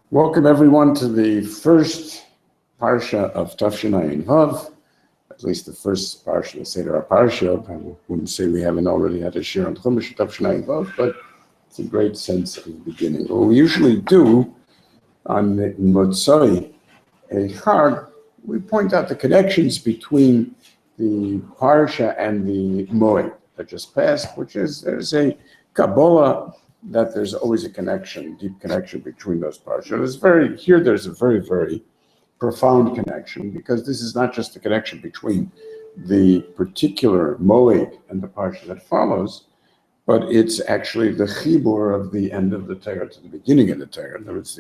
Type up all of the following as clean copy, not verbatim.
Welcome everyone to the first parsha of Tafshin Ayin Vav, at least the first parsha of Seder HaParsha. I wouldn't say we haven't already had a shir on Chumash Tafshin Ayin Vav, but it's a great sense of the beginning. What we usually do on Motzai Chag, we point out the connections between the parsha and the Moed that just passed, which is there's a Kabbalah that there's always a connection, deep connection between those parshas. There's a very, very profound connection, because this is not just a connection between the particular Moed and the parsha that follows, but it's actually the chibur of the end of the Torah to the beginning of the Torah. In other words,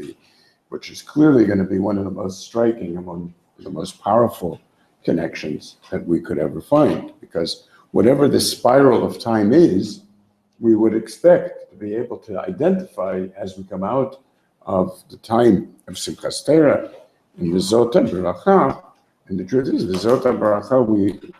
which is clearly going to be one of the most striking, among the most powerful connections that we could ever find, because whatever the spiral of time is, we would expect to be able to identify as we come out of the time of Simchas Torah in the Zota Beracha. And the truth is, the Zota Beracha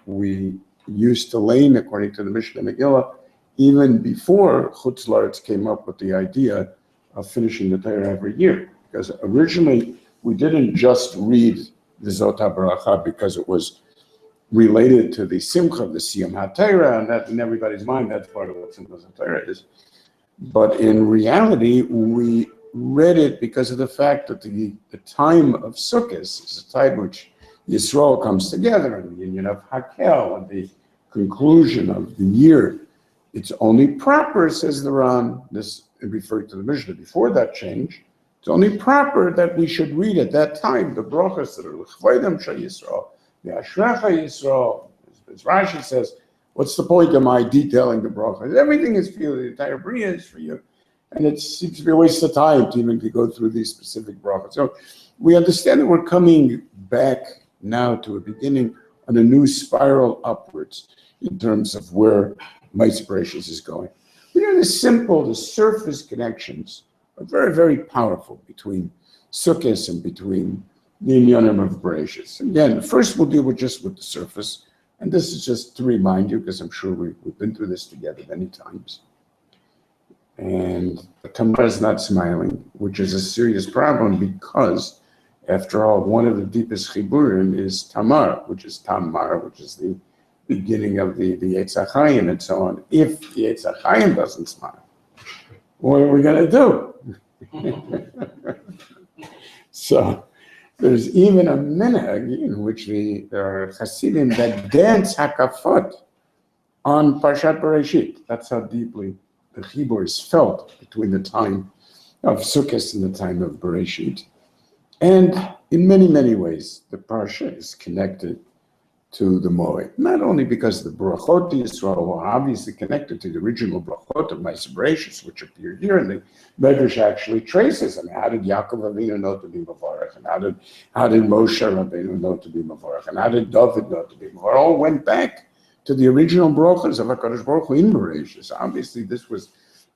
we used to learn according to the Mishnah Megillah even before Chutz La'aretz came up with the idea of finishing the Torah every year. Because originally we didn't just read the Zota Beracha because it was related to the Simcha, the Siyam HaTorah, and that in everybody's mind, that's part of what Simchas HaTorah is. But in reality, we read it because of the fact that the time of Sukkot is a time which Yisrael comes together, and the union of Hakel, and the conclusion of the year. It's only proper, says the Ran, this referring to the Mishnah before that change, it's only proper that we should read at that time the brachas that are l'chvaydam shel Yisrael, the Ashrecha Yisrael. As Rashi says, what's the point of my detailing the brachas? Everything is for you, the entire Bria is for you. And it seems to be a waste of time to even go through these specific brachas. So we understand that we're coming back now to a beginning on a new spiral upwards in terms of where Ma'aser Bereishit is going. The surface connections are very, very powerful between Sukkot and between the Inyanim of Bereishit. Again, first we'll deal with the surface, and this is just to remind you, because I'm sure we've been through this together many times. And Tamar is not smiling, which is a serious problem, because, after all, one of the deepest chiburim is Tamar, which is the beginning of the Yetz HaChaim and so on. If the Yetz HaChaim doesn't smile, what are we going to do? So there's even a minhag in which there are Hasidim that dance hakafot on Parshat Bereishit. That's how deeply the chibur is felt between the time of Sukkot and the time of Bereishit. And in many, many ways, the Parsha is connected to the Moed, not only because the brachot to Yisrael were obviously connected to the original brachot of Ma'aser Bereishit, which appear here, and the Medrash actually traces them. How did Yaakov Avinu know to be Mavarech? And how did Moshe Rabbeinu know to be Mavarech? And how did David know to be Mavarech? All went back to the original brachos of HaKadosh Baruch Hu in Bereishit. So obviously this was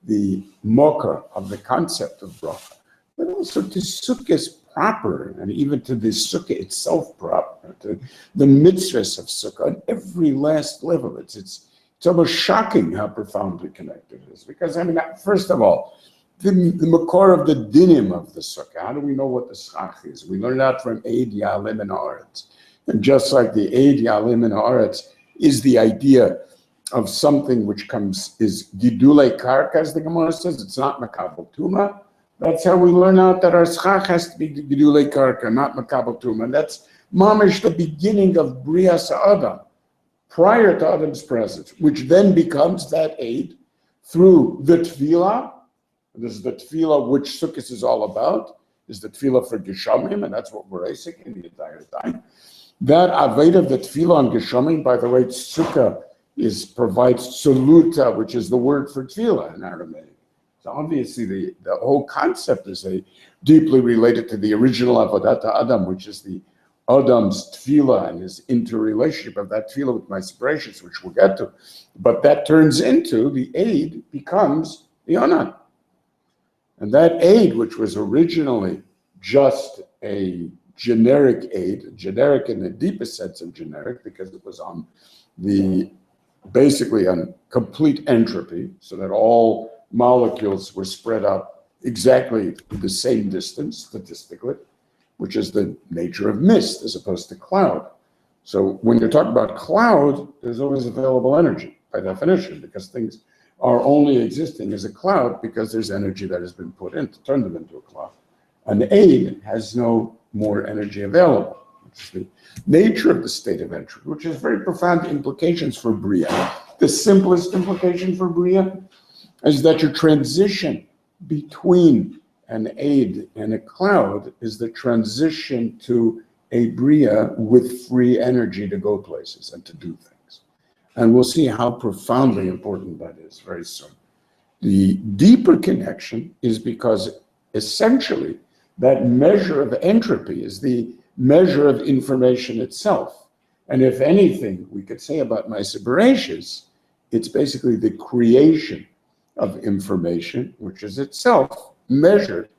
the mocker of the concept of bracha, but also to Sukkot proper, and even to the Sukkah itself proper, to the mitzvahs of Sukkah on every last level. It's almost shocking how profoundly connected it is. Because, first of all, the makor of the dinim of the Sukkah, how do we know what the schach is? We learn that from Eid Ya'alim and Haaretz. And just like the Eid Ya'alim and Haaretz is the idea of something which is Gidulei Karka, as the Gemara says, it's not Makabel Tuma. That's how we learn out that our schach has to be Gidulei Karka, not Makabel Tuma. And that's mamish the beginning of Brias Adam, prior to Adam's presence, which then becomes that aid through the Tefillah. This is the Tefillah which Sukkot is all about, is the Tefillah for Geshamim, and that's what we're asking in the entire time. That Aved of the Tefillah on Geshamim, by the way, Sukkah provides Soluta, which is the word for Tefillah in Aramaic. So obviously the whole concept is deeply related to the original Avodat Adam, which is the Adam's tefillah and his interrelationship of that tefillah with Ma'aser Bereishit, which we'll get to. But that turns into the aid becomes the Onan. And that aid, which was originally just a generic aid, generic in the deepest sense of generic, because it was on basically on complete entropy, so that all molecules were spread out exactly the same distance statistically, which is the nature of mist as opposed to cloud. So when you talk about cloud, there's always available energy by definition, because things are only existing as a cloud because there's energy that has been put in to turn them into a cloud. An aid has no more energy available, which is the nature of the state of entropy, which has very profound implications for Bria. The simplest implication for Bria is that your transition between an aid and a cloud is the transition to a Bria with free energy to go places and to do things. And we'll see how profoundly important that is very soon. The deeper connection is because essentially that measure of entropy is the measure of information itself. And if anything we could say about Bereishit, it's basically the creation of information, which is itself measured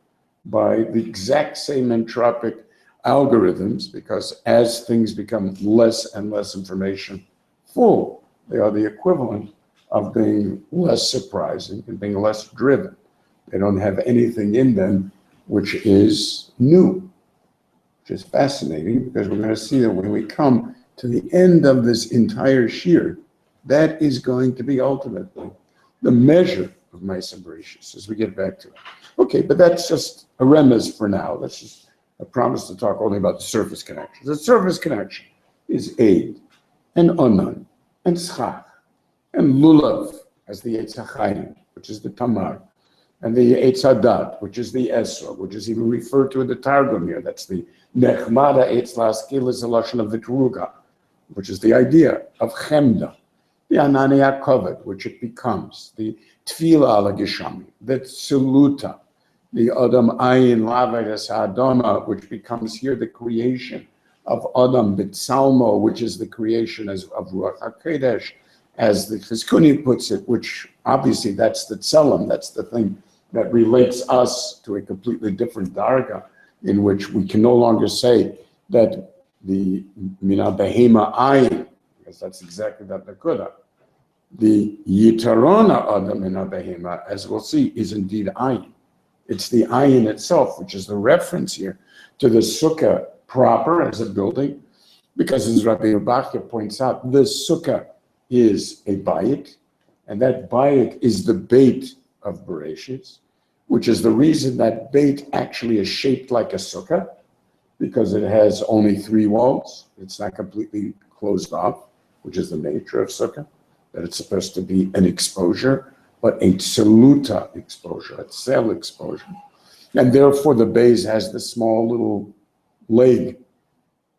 by the exact same entropic algorithms, because as things become less and less information full, they are the equivalent of being less surprising and being less driven. They don't have anything in them which is new, which is fascinating, because we're going to see that when we come to the end of this entire shir, that is going to be ultimately the measure of Bereishit as we get back to it. Okay, but that's just a remez for now. That's just a promise to talk only about the surface connections. The surface connection is aid and onan and schach and lulav as the Eitz HaChaim, which is the tamar, and the Eitz HaDat, which is the esrog, which is even referred to in the Targum here. That's the nechmada Eitz Laskil is the lashon of the Teruga, which is the idea of chemda. The Anani HaKavod, which it becomes, the Tefillah ala Geshami, the Tziluta, the Adam Ayin Lavedas Adama, which becomes here the creation of Adam B'Tzalmo, which is the creation of Ruach HaKodesh, as the Chizkuni puts it, which obviously that's the Tzelem, that's the thing that relates us to a completely different darga, in which we can no longer say that the Mina Behema Ayin, because that's exactly that Nakuda. The Yitarona Adam in Abehema, as we'll see, is indeed Ayin. It's the Ayin itself, which is the reference here to the Sukkah proper as a building, because as Rabbi Ubachia points out, the Sukkah is a bayit, and that bayit is the beit of Bereishit, which is the reason that beit actually is shaped like a Sukkah, because it has only 3 walls. It's not completely closed off, which is the nature of Sukkah, that it's supposed to be an exposure, but a tziluta exposure, a cell exposure. And therefore the base has the small little leg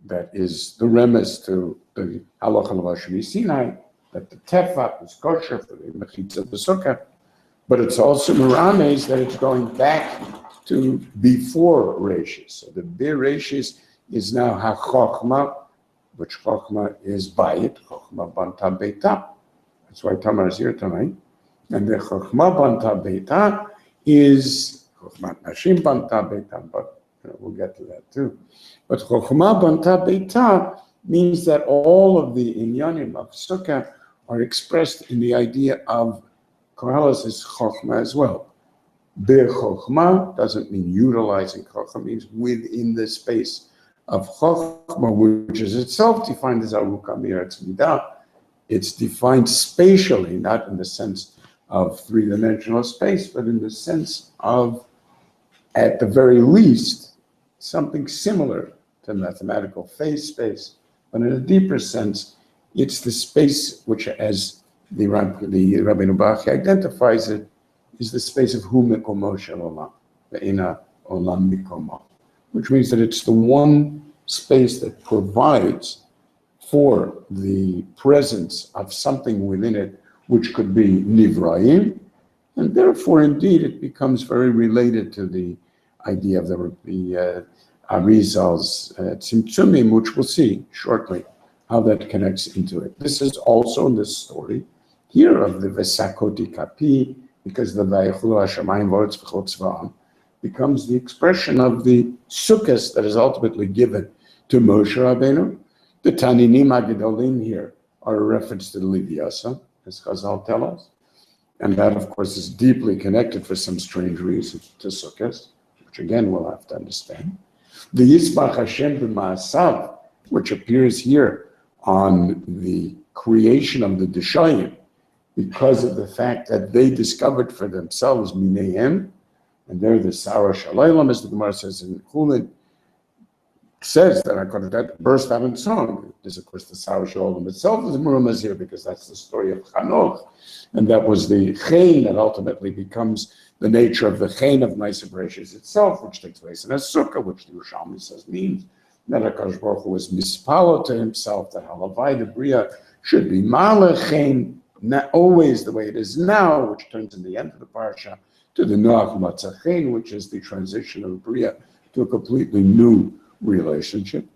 that is the remez to the halacha l'vashmi Sinai, that the tefach is kosher for the mechitza of the sukkah, but it's also merames that it's going back to before Bereishit. So the Bereishit is now ha-chokhmah, which chokhmah is bayit, chokhmah banta beita. That's why Tamar is here tonight. And the chokhmah banta beita is chokhmah nashim banta beita, but we'll get to that too. But chokhmah banta beita means that all of the inyanim of sukkah are expressed in the idea of Koheles is chokhmah as well. Be-chokhmah doesn't mean utilizing chokhmah, means within the space of chokhmah, which is itself defined as aruka mi'eretz midah. It's defined spatially, not in the sense of 3-dimensional space, but in the sense of, at the very least, something similar to mathematical phase space, but in a deeper sense, it's the space which, as the Rabbeinu Bachya identifies it, is the space of hu mikomo shel olam, ve'ena olam mikomo, which means that it's the one space that provides for the presence of something within it, which could be nivraim, and therefore, indeed, it becomes very related to the idea of the Arizal's Tzimtzumim, which we'll see shortly how that connects into it. This is also in this story here of the Vesakoti Kapi, because the Vayichulu Hashemayim V'Oretz V'Chol Tzva'am becomes the expression of the sukkahs that is ultimately given to Moshe Rabbeinu. The Taninim HaGedolim here are a reference to the Livyasa, as Chazal tell us. And that, of course, is deeply connected for some strange reason to Sukkot, which again we'll have to understand. The Yisbach Hashem b'ma'asav, which appears here on the creation of the Deshayim, because of the fact that they discovered for themselves Minayim, and they're the Sarah Shalaylam, as the Gemara says in Chulin, says that that burst out in song. There's, of course, the Sarah Shalaylam itself is Murumas here, because that's the story of Chanoch, and that was the Chain that ultimately becomes the nature of the Chain of Ma'aser Bereishit itself, which takes place in a Sukkah, which the Yerushalmi says means that HaKadosh Baruch Hu was mispalo to himself, that Halavai, the Bria, should be Malach Chain, not always the way it is now, which turns in the end of the parsha to the Noach Matzachein, which is the transition of Bria to a completely new relationship.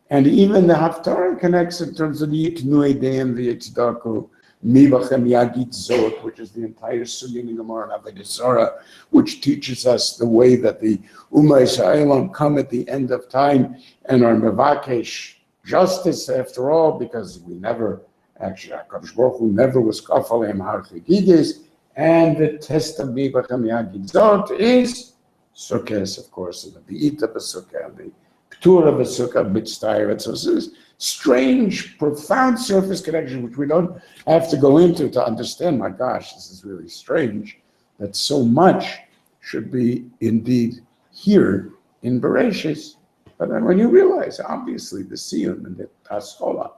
And even the Haftarah connects in terms of the Yitnu Edeim, the Yitzdaku, Mibachem Yagit Zot, which is the entire Sugya in Gemara and Avodah Zarah, which teaches us the way that the Ummah Yisraelim come at the end of time and are Mevakesh justice after all, because we never, actually, HaKadosh Baruch Hu never was Kafalem Har Chagiges, and the test of Mibachem Yagit Zot is Sukkot, of course, and the Be'ita B'Sukkah, and the P'tur of B'Sukkah, B'Tztayret. So this is strange, profound surface connection, which we don't have to go into to understand. My gosh, this is really strange that so much should be indeed here in Bereishit. But then when you realize, obviously, the Siyum and the Paskola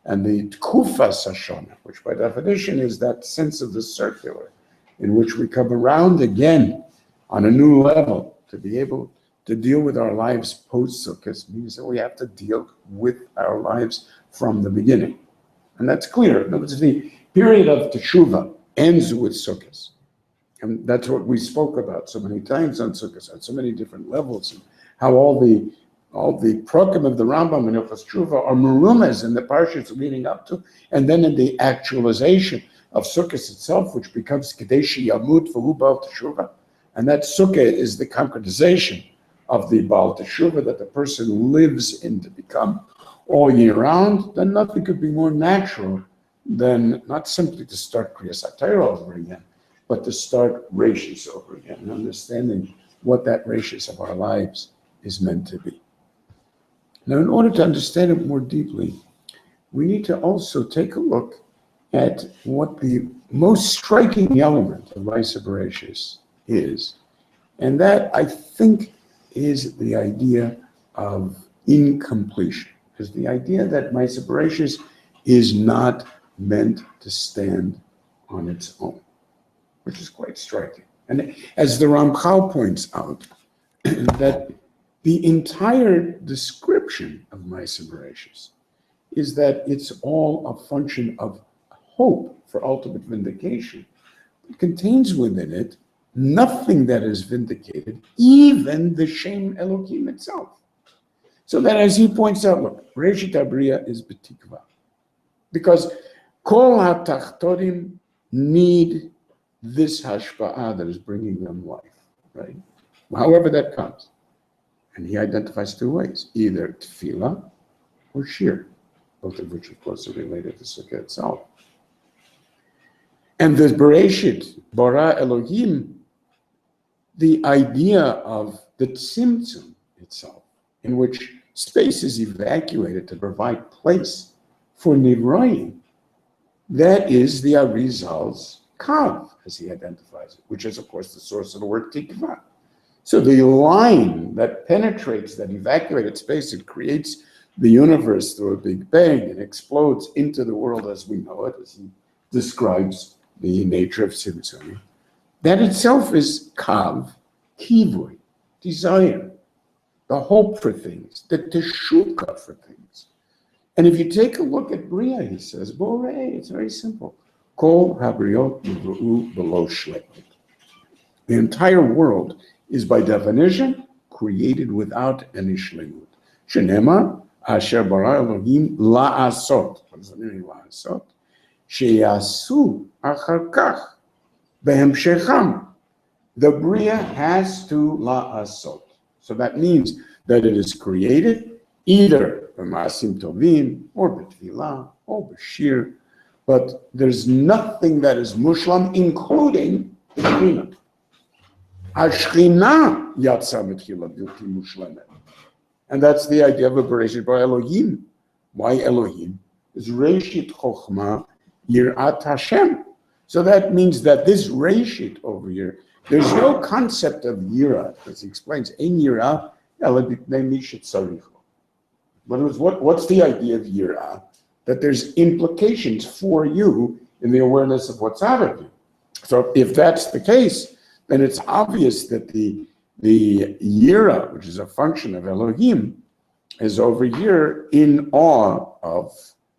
and the Tkufa Sashona, which by definition is that sense of the circular, in which we come around again on a new level to be able to deal with our lives post-Sukkot, means that we have to deal with our lives from the beginning. And that's clear. In other words, the period of Teshuvah ends with Sukkot. And that's what we spoke about so many times on Sukkot, at so many different levels, and how all the prokim of the Rambam and Hilchos Teshuvah are merumas in the parshas leading up to, and then in the actualization of Sukkot itself, which becomes Kadeshi Yamut V'hu Baal Teshuvah. And that Sukkah is the concretization of the Baal Teshuvah that the person lives in to become all year round. Then nothing could be more natural than not simply to start Kriyas HaTorah over again, but to start Reishis over again, and understanding what that Reishis of our lives is meant to be. Now, in order to understand it more deeply, we need to also take a look at what the most striking element of Ma'aser Bereishit is, and that, I think, is the idea of incompletion. Because the idea that Ma'aser Bereishit is not meant to stand on its own, which is quite striking. And as the Ramchal points out, that the entire description of Ma'aser Bereishit is that it's all a function of hope for ultimate vindication. It contains within it nothing that is vindicated, even the Shem Elohim itself. So that, as he points out, look, Bereishit HaBriya is B'tikva. Because Kol HaTachtonim need this hashpa'ah that is bringing them life, right? However that comes. And he identifies two ways, either tefillah or shir, both of which, of course, are related to Sukkah itself. And the Bereishit, bara Elohim, the idea of the tzimtzum itself, in which space is evacuated to provide place for Nivraim, that is the Arizal's kav, as he identifies it, which is, of course, the source of the word tikva. So the line that penetrates that evacuated space and creates the universe through a big bang and explodes into the world as we know it, as he describes the nature of tzimtzum, that itself is kav, kivui, desire, the hope for things, the teshukah for things. And if you take a look at Bria, he says, Borei, it's very simple. Kol habriot nivru'u b'lo shleimut. The entire world is by definition created without any shleimut. Shenema, asher bara Elohim la'asot. What does it mean, la'asot? Sheyasu achar kach behemshecham. The Bria has to la'asot. So that means that it is created either b'ma'asim tovim, or b'tfilah, or b'shir, But there's nothing that is mushlam, including the Shekhinah. Hashchina yatsa mitchila bilti mushlemet. And that's the idea of a Bereishit by Elohim. Why Elohim? Is Reishit Chochma Yirat Hashem. So that means that this Reishit over here, there's no concept of Yira, as he explains, Ein Yira, what's the idea of Yira? That there's implications for you in the awareness of what's out of you. So if that's the case, then it's obvious that the Yira, which is a function of Elohim, is over here in awe of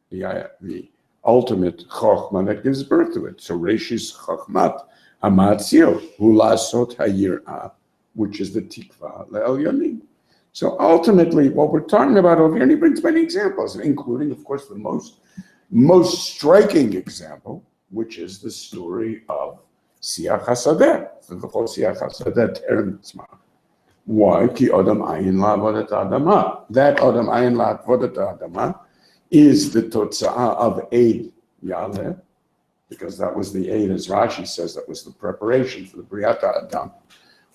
the ultimate Chochmah that gives birth to it. So Reishis Chochmat Amatzil, Hu Lasot HaYirah, which is the Tikva LeElyonim. So ultimately, what we're talking about over here, and he brings many examples, including, of course, the most striking example, which is the story of Siach HaSadeh, the whole Siach HaSadeh Terem Tzma. Why? Ki Odam Ayin La Avodat Adama. That Odam Ayin La Avodat Adama is the Totza'ah of Eid Yaleh, because that was the Eid, as Rashi says, that was the preparation for the Briat Adam,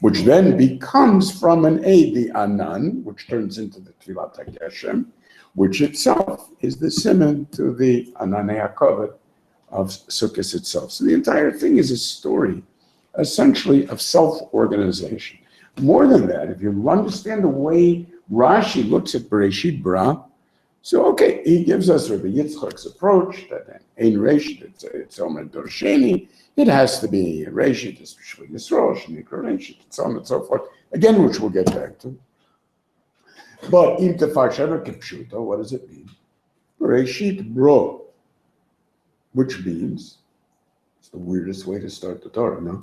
which then becomes from an Eid, the Anan, which turns into the Tfilat HaGeshem, which itself is the simon to the Ananei HaKoved of Sukkot itself. So the entire thing is a story, essentially, of self-organization. More than that, if you understand the way Rashi looks at Bereishit Bara, so okay, he gives us Rabbi Yitzchak's approach that in Reishit, it's Omer Dorsheni, it has to be Reishit, it's Shvi Yisroel, Shnikra Reishit, and so on and so forth, again, which we'll get back to. But in Tefarshever Kipshuta, what does it mean? Bereishit Bro, which means, it's the weirdest way to start the Torah, no?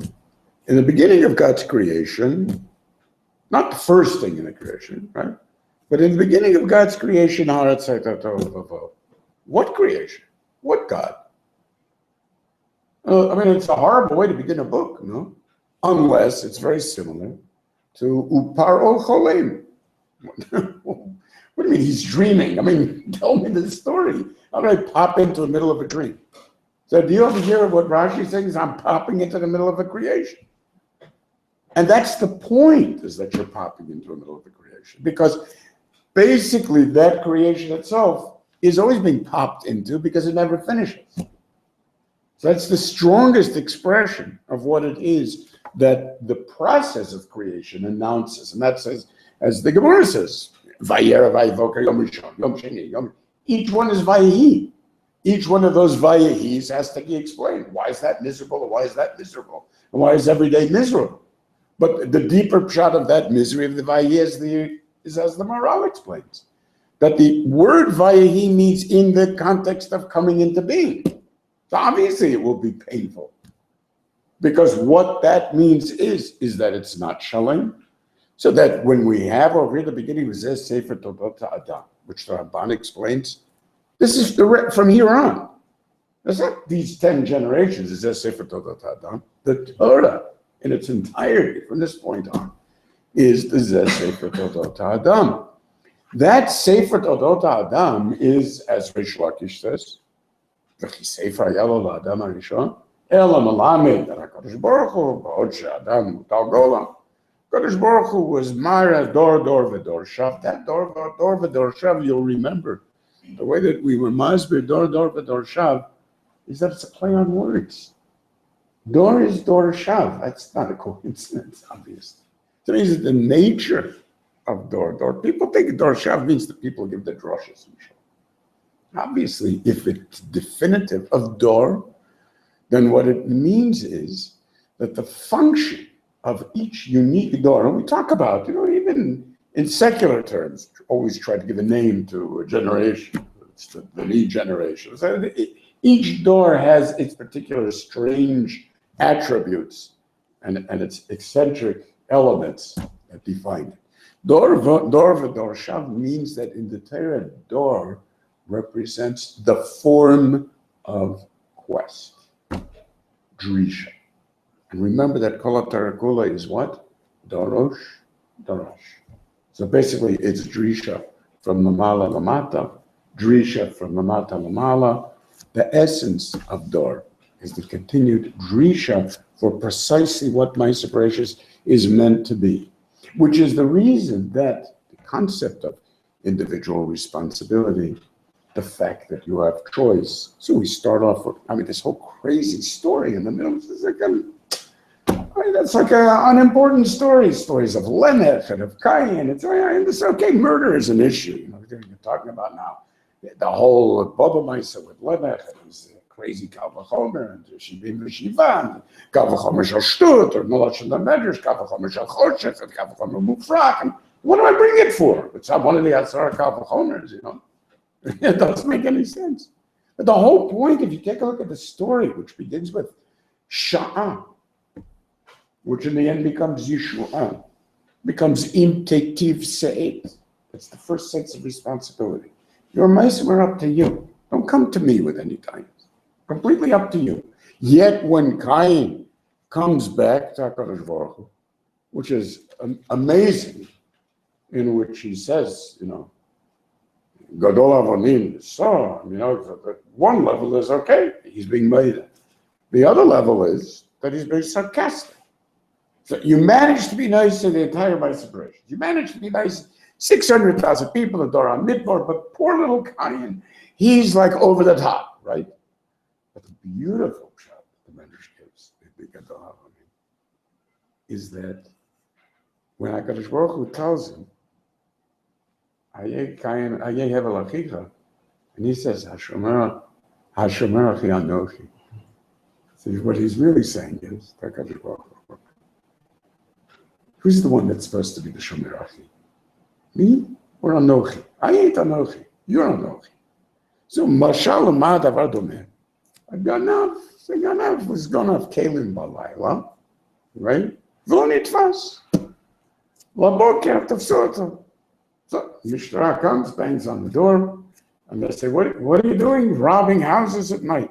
In the beginning of God's creation, not the first thing in the creation, right? But in the beginning of God's creation, what creation? What God? I mean, it's a horrible way to begin a book, no? Unless it's very similar to Uparo Cholem. What do you mean he's dreaming? I mean, tell me the story. How do I pop into the middle of a dream? So do you ever hear what Rashi is saying is I'm popping into the middle of a creation? And that's the point, is that you're popping into the middle of the creation. Because basically that creation itself is always being popped into because it never finishes. So that's the strongest expression of what it is that the process of creation announces. And that says, as the Gemara says, Vayera, Vayivoka, Yom Rishon, Yom Sheni, Yom. Each one is Vayehi. Each one of those Vayehis has to be explained. Why is that miserable, and why is that miserable? And why is every day miserable? But the deeper shot of that misery of the Vayehi is as the Maharal explains, that the word Vayehi means in the context of coming into being. So obviously it will be painful, because what that means is that it's not shalom. So that when we have over here the beginning of Zeh Sefer Todot Adam, which the Ramban explains, this is from here on. It's not these 10 generations, Zeh Sefer Todot Adam. The Torah in its entirety from this point on is the Zeh Sefer Todot Adam. That Sefer Todot Adam is, as Rish Lakish says, V'chi Sefer Yalo L'Adam HaRishon, Ela Melamed HaKadosh Baruch Hu Ba'od She'Adam Mutal Golam. Kadosh Baruch Hu was Mara Dor V'Dor Shav. That Dor V'Dor Shav, you'll remember, the way that we were Masbir Dor V'Dor Shav is that it's a play on words. Dor is Dor Shav. That's not a coincidence, obviously. So it means that the nature of Dor. People think Dor Shav means that people give the droshes and shit. Obviously, if it's definitive of Dor, then what it means is that the function of each unique Dor, and we talk about, even in secular terms, always try to give a name to a generation. It's the new generation. So each Dor has its particular strange attributes and its eccentric elements that define it. Dor v'Dor Shav means that in the Torah, Dor represents the form of quest, Drisha. And remember that Kol HaTorah is what? Dorosh. So basically it's Drisha from Lamala Lamata, Drisha from Lamata Lamala, The essence of Dor is the continued drisha for precisely what Ma'aser Bereishis is meant to be, which is the reason that the concept of individual responsibility, the fact that you have choice. So we start off with, this whole crazy story in the middle. It's like that's like an unimportant story. Stories of Lemech and of Cain. It's okay. Murder is an issue. You're talking about now the whole Baba Maisa with Lemech and his crazy Kal V'chomer and Shivim V'Shiva and Kal V'chomer Shel Shtut or Nolosh and the Medrash, Kal V'chomer Shel Choshech and Kal V'chomer Mufrak. And what do I bring it for? It's not one of the Asar Kal V'chomers, It doesn't make any sense. But the whole point, if you take a look at the story, which begins with Sha'ah, which in the end becomes Yeshu'ah, becomes Im Tetiv Se'et. That's the first sense of responsibility. Your mice were up to you. Don't come to me with any guidance. Completely up to you. Yet when Cain comes back to HaKadosh Baruch Hu, which is amazing, in which he says, Gadol Avonim, so, at one level is okay, he's being made. The other level is that he's being sarcastic. So you managed to be nice to the entire Ma'aser Bereishis. You managed to be nice, 600,000 people in Dor HaMidbar, but poor little Cain, he's like over the top, right? But the beautiful shot the Medrash gives, the Gadol Avonim, is that when HaKadosh Baruch Hu tells him, and he says, Hashomer Achi Anochi. So what he's really saying is, who's the one that's supposed to be the Shomer Achi? Me or Anochi? I ain't Anochi. You're Anochi. So Mashal Ma Davar Domeh. A Ganav was Ganav Kalim Balayla, right? V'lo nitfas. Laboker Tafsoto. So Mishnah comes, bangs on the door, and they say, what are you doing robbing houses at night?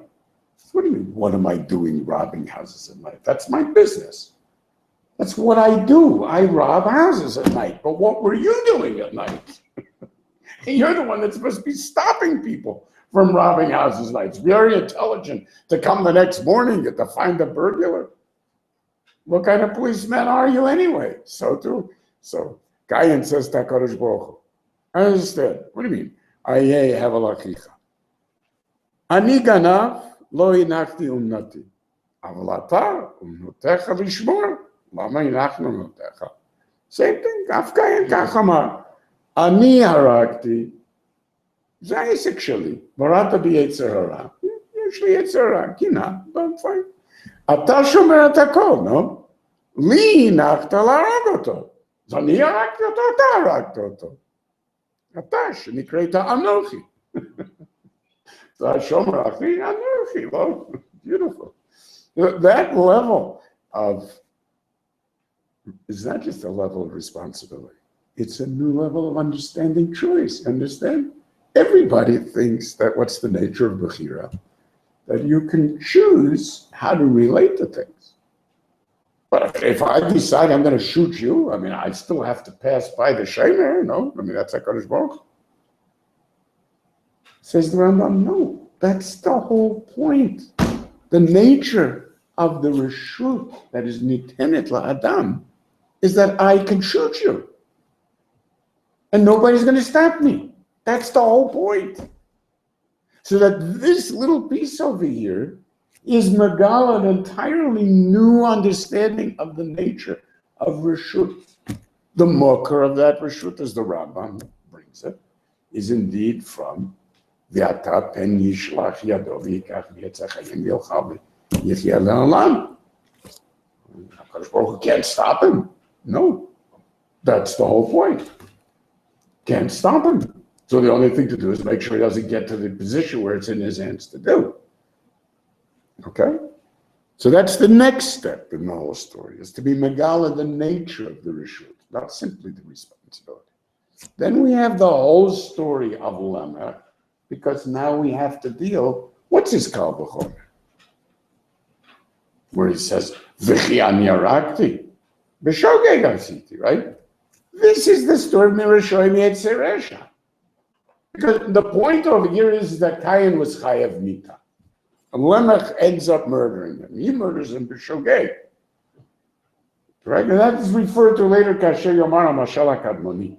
What do you mean, what am I doing robbing houses at night? That's my business. That's what I do. I rob houses at night. But what were you doing at night? You're the one that's supposed to be stopping people from robbing houses at night. It's very intelligent to come the next morning to find a burglar. What kind of policeman are you anyway? So Cain says to HaKadosh Baruch Hu, I understand. What do you mean? Ayeh havalachicha. Ani ganav lo inachti umnati. Aval ata umnotecha lishmor. Lama inachnu umnotecha. Same thing. Af Cain kach amar. Ani harakti. זה העסק שלי. בראת בי יצר הרע. יש לי יצר הרע. קינה, but fine. אתה שומר את הכל, no? לי הנחת להרג אותו. אז אני הרגתי אותו, אתה הרגת אותו. אתה שנקראת אנוכי. זה השומר הכי אנוכי, לא? Beautiful. That level of, is not just a level of responsibility. It's a new level of understanding choice. Understand? Everybody thinks that what's the nature of Bechira? That you can choose how to relate to things. But if I decide I'm going to shoot you, I still have to pass by the Shemer, no? That's HaKadosh Baruch Hu. Says the Rambam, no, that's the whole point. The nature of the Reshut that is Nitenet LaAdam is that I can shoot you. And nobody's going to stop me. That's the whole point. So that this little piece over here is Megal, an entirely new understanding of the nature of Reshut. The mocker of that Reshut, as the Rambam brings it, is indeed from V'ata pen yishlach yado v'yikach v'yetzach hayim v'yilcha v'yichyeh le'olam. HaKadosh Baruch Hu can't stop him. No. That's the whole point. Can't stop him. So the only thing to do is make sure he doesn't get to the position where it's in his hands to do. Okay? So that's the next step in the whole story, is to be Megala, the nature of the Reshut, not simply the responsibility. Then we have the whole story of Lamech, because now we have to deal, what's his Kal V'chomer? Where he says, V'chi ani yarakti, b'shogeg asiti, right? This is the story of Mirashoim Yetzeresha. Because the point over here is that Cain was Chayav Mita. Lemech ends up murdering him. He murders him b'shogeg. Right? And that is referred to later, Kasher Yomar Mashal HaKadmoni.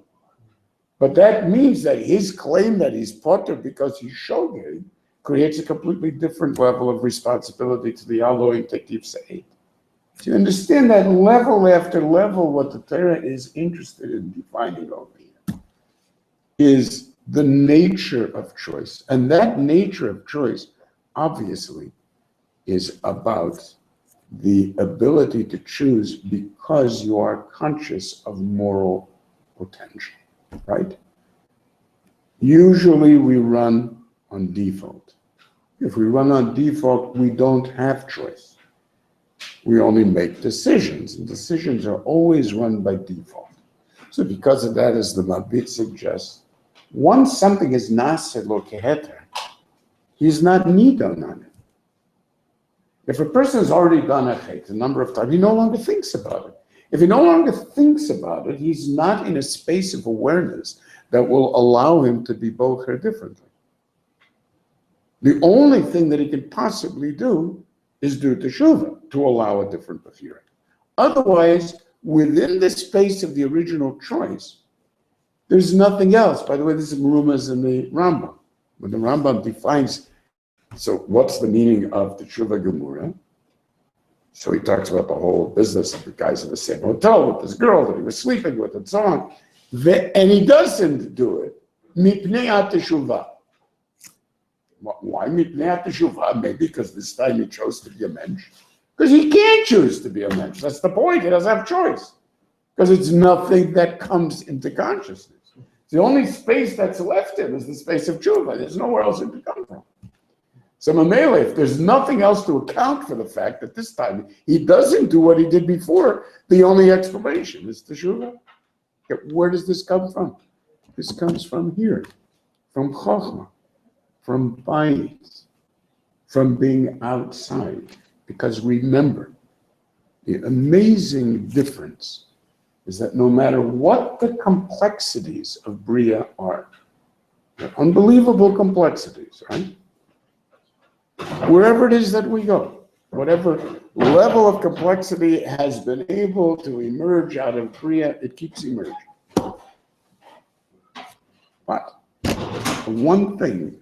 But that means that his claim that he's potter because he's shogeg creates a completely different level of responsibility to the Aloim Tektiv Se'ed. Do you understand that level after level, what the Torah is interested in defining over here is the nature of choice. And that nature of choice, obviously, is about the ability to choose because you are conscious of moral potential, right? Usually we run on default. If we run on default, we don't have choice. We only make decisions, and decisions are always run by default. So because of that, as the Mabit suggests, once something is naseh lo keheter, he's not nidon on it. If a person has already done a chet a number of times, he no longer thinks about it. If he no longer thinks about it, he's not in a space of awareness that will allow him to be bocher differently. The only thing that he can possibly do is do teshuvah to allow a different bechira. Otherwise, within the space of the original choice, there's nothing else. By the way, this is Merumas in the Rambam. When the Rambam defines, so what's the meaning of teshuvah gemura? So he talks about the whole business of the guys in the same hotel with this girl that he was sleeping with and so on. And he doesn't do it. Mipnei teshuvah. Why mipnei teshuvah? Maybe because this time he chose to be a mensch. Because he can't choose to be a mensch. That's the point. He doesn't have choice. Because it's nothing that comes into consciousness. The only space that's left him is the space of tshuva. There's nowhere else it can come from. So Mamele, if there's nothing else to account for the fact that this time he doesn't do what he did before, the only explanation is teshuvah. Where does this come from? This comes from here, from chokhmah, from bayis, from being outside. Because remember, the amazing difference is that no matter what the complexities of Bria are, they're unbelievable complexities, right? Wherever it is that we go, whatever level of complexity has been able to emerge out of Bria, it keeps emerging. But the one thing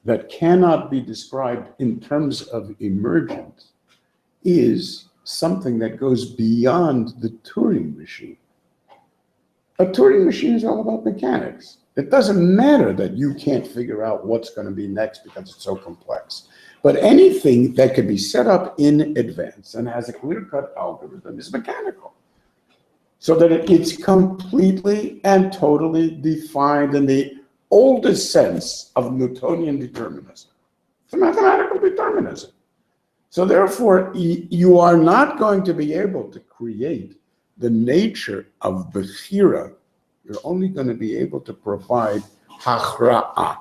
that cannot be described in terms of emergence is something that goes beyond the Turing machine. A Turing machine is all about mechanics. It doesn't matter that you can't figure out what's going to be next because it's so complex. But anything that can be set up in advance and has a clear-cut algorithm is mechanical. So that it's completely and totally defined in the oldest sense of Newtonian determinism. It's a mathematical determinism. So therefore, you are not going to be able to create the nature of Bechira. You're only going to be able to provide Hachra'ah.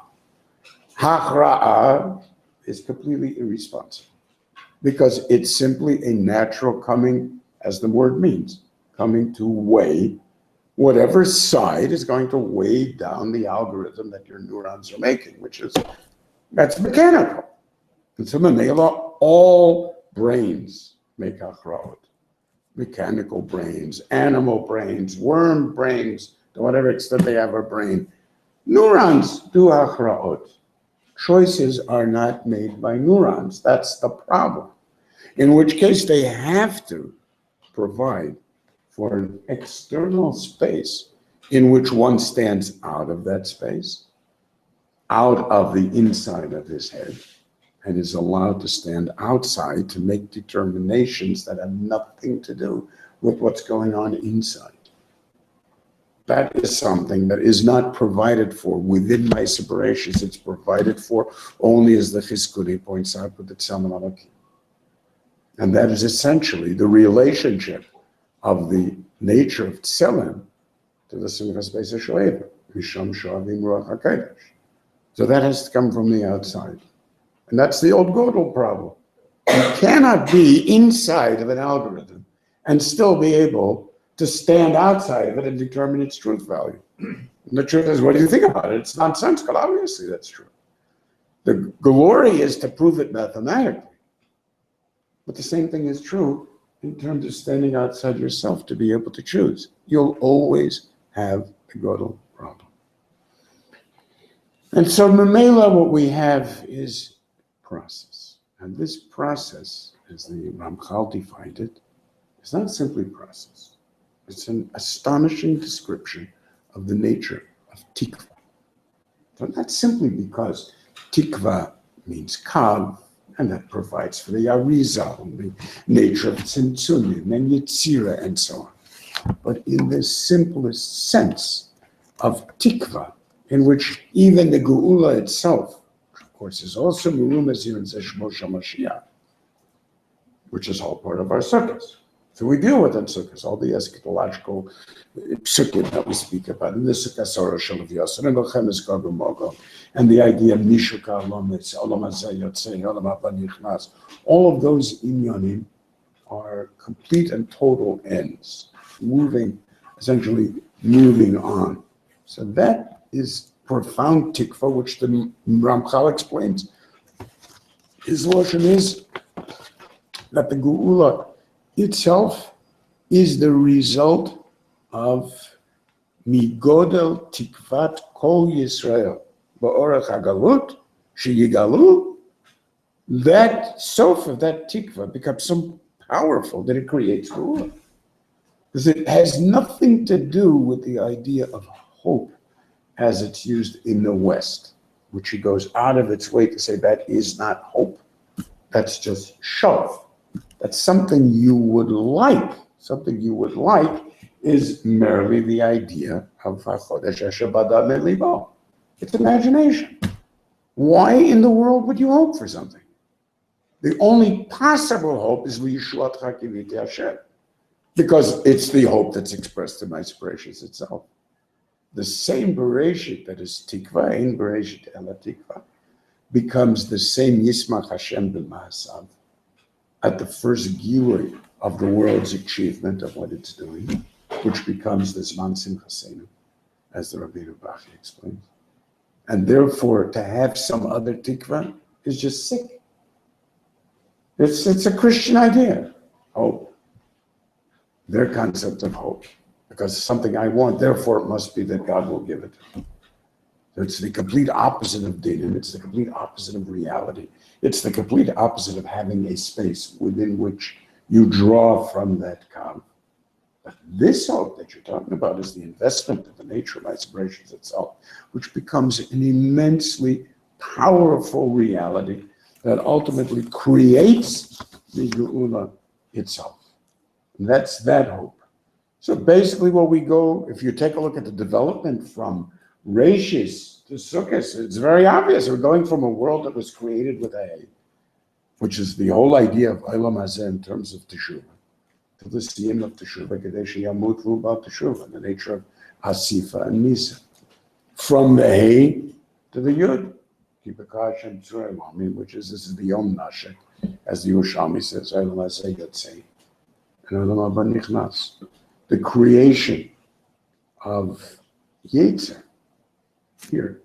Hachra'ah is completely irresponsible because it's simply a natural coming, as the word means, coming to weigh whatever side is going to weigh down the algorithm that your neurons are making, that's mechanical. And so Mamela, all brains make achra'ot. Mechanical brains, animal brains, worm brains, to whatever extent they have a brain. Neurons do achra'ot. Choices are not made by neurons. That's the problem. In which case they have to provide for an external space in which one stands out of that space, out of the inside of his head, and is allowed to stand outside to make determinations that have nothing to do with what's going on inside. That is something that is not provided for within my separations. It's provided for only, as the Chizkuni points out, with the Tzelem Elokim. And that is essentially the relationship of the nature of Tzelem to the Simchas Beis HaShoeva, Misham Shoavim Ruach HaKodesh. So that has to come from the outside. And that's the old Gödel problem. You cannot be inside of an algorithm and still be able to stand outside of it and determine its truth value. And the truth is, what do you think about it? It's nonsensical. Obviously, that's true. The glory is to prove it mathematically. But the same thing is true in terms of standing outside yourself to be able to choose. You'll always have a godel problem. And so Mamela, what we have is process. And this process, as the Ramchal defined it, is not simply process. It's an astonishing description of the nature of tikva. So not simply because tikva means kav, and that provides for the arizal, the nature of tzimtzumim and yitzira and so on. But in the simplest sense of tikva, in which even the geula itself, which of course is also merumez here in Shmo Mashiach, which is all part of our sukkahs. So we deal with in sukkahs, all the eschatological psukim that we speak about, in the sukkah Sorah Shel Yosef, and Melchemes Gog uMagog, and the idea of Nishuka Alomitz, Olam Hazeh Yotzei, Olam Haba Nichnas. All of those inyanim are complete and total ends, essentially moving on. So that is profound tikva, which the Ramchal explains. His lashon is that the geula itself is the result of migodel tikvat kol Yisrael ba'orach hagalut sheyigalu. That sof of that tikva becomes so powerful that it creates geula, because it has nothing to do with the idea of hope as it's used in the West, which he goes out of its way to say that is not hope. That's just shov. That's something you would like. Something you would like is merely the idea of HaChodesh Asher Bada Melibo. It's imagination. Why in the world would you hope for something? The only possible hope is Yeshuat Hakiviti Hashem, because it's the hope that's expressed in my Bereishit itself. The same Bereishit that is Tikva, in Bereishit Ela Tikva, becomes the same Yismach Hashem B'Maasav at the first gilui of the world's achievement of what it's doing, which becomes this Zman Simchasenu, as the Rabbeinu Bachya explains. And therefore, to have some other tikva is just sick. It's a Christian idea, hope. Their concept of hope. Because something I want, therefore it must be that God will give it to me. So it's the complete opposite of din, it's the complete opposite of reality. It's the complete opposite of having a space within which you draw from that kav. But this hope that you're talking about is the investment of the nature of Bereishit itself, which becomes an immensely powerful reality that ultimately creates the geula itself. And that's that hope. So basically what we go, if you take a look at the development from Reishis to Sukkos, it's very obvious. We're going from a world that was created with a, which is the whole idea of Olam Hazeh in terms of Teshuvah, to the siyum of Teshuvah, Kadesh Yamut V'Ubal Teshuvah, the nature of Hasifa and Misa. From the Hey to the Yud, Kibakash and Tzurei, which is, this is the Yom Nashek, as the Yerushalmi says, Olam Hazeh Yotzei, and Olam Haba Nichnas. The creation of Yetzer here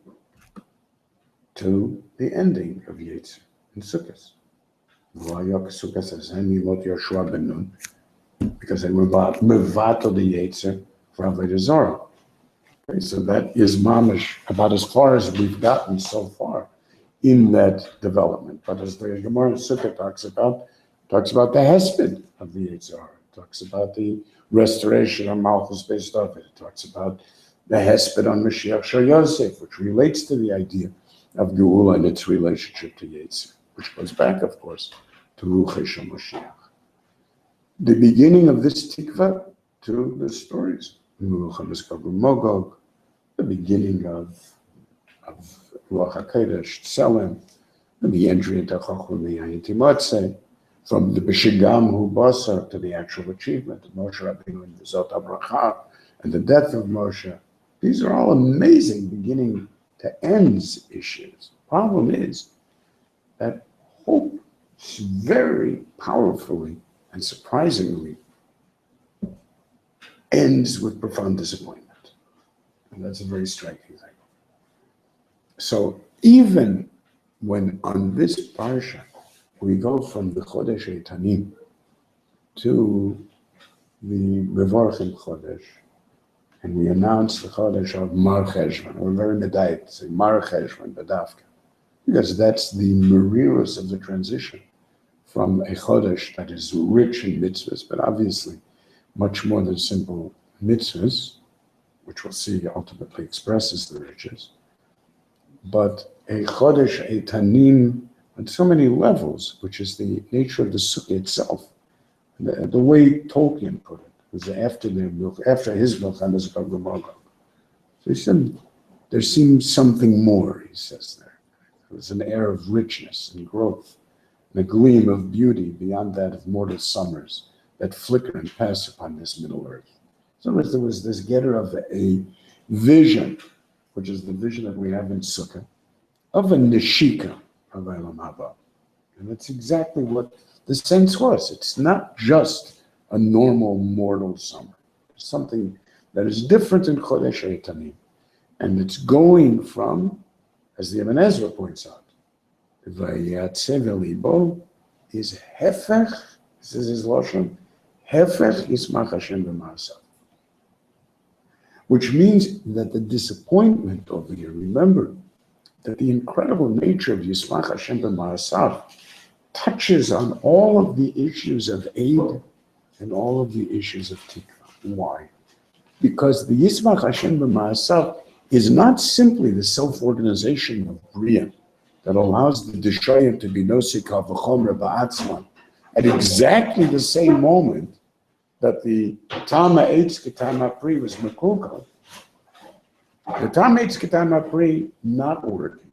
to the ending of Yetzer in Sukkos. Because they mevatel the Yetzer for Avodah Zarah. Okay, so that is mamish about as far as we've gotten so far in that development. But as the Gemara in Sukkah talks about the hesped of the Yetzer, talks about the restoration of Malchus based off it. It talks about the hesped on Mashiach Shel Yosef, which relates to the idea of geula and its relationship to Yetzer, which goes back, of course, to Ruchei Shel Mashiach. The beginning of this tikva to the stories, Melchemes Gog uMagog, the beginning of Ruach HaKodesh, Tselem, and the entry into Chachma Miyayin Timotzei, from the B'Shigam Hu Basar to the actual achievement of Moshe Rabbeinu and Zot HaBracha and the death of Moshe. These are all amazing beginning to ends issues. Problem is that hope very powerfully and surprisingly ends with profound disappointment. And that's a very striking thing. So even when on this parsha we go from the Chodesh Eitanim to the Mevorchim Chodesh, and we announce the Chodesh of Mar Cheshvan. We're very medayik, say Mar Cheshvan, Badavka, because that's the merirus of the transition from a Chodesh that is rich in mitzvahs, but obviously much more than simple mitzvahs, which we'll see ultimately expresses the riches, but a Chodesh Eitanim on so many levels, which is the nature of the sukkah itself. The way Tolkien put it was after his Milchem Zikog V'Magog. So he said, there seems something more, he says there. There was an air of richness and growth, and a gleam of beauty beyond that of mortal summers that flicker and pass upon this Middle Earth. So there was this getter of a vision, which is the vision that we have in Sukkah, of a neshika of Elam Haba. And that's exactly what the sense was. It's not just a normal mortal summer. It's something that is different in Chodesh Eitanim. And it's going from, as the Ibn Ezra points out, Vayatze v'libo is hefech, this is his Lashon, hefech yismach Hashem b'ma'asav. Which means that the disappointment over here, remember, that the incredible nature of Yismach Hashem b'ma'asav touches on all of the issues of aid and all of the issues of tikva. Why? Because the Yismach Hashem b'ma'asav is not simply the self-organization of Bria that allows the Deshayim to be nosika v'chomer ba'atzman at exactly the same moment that the Tama Eitz Ketama Pri was Mekulkal. The Tama Eitz Ketama Pri not working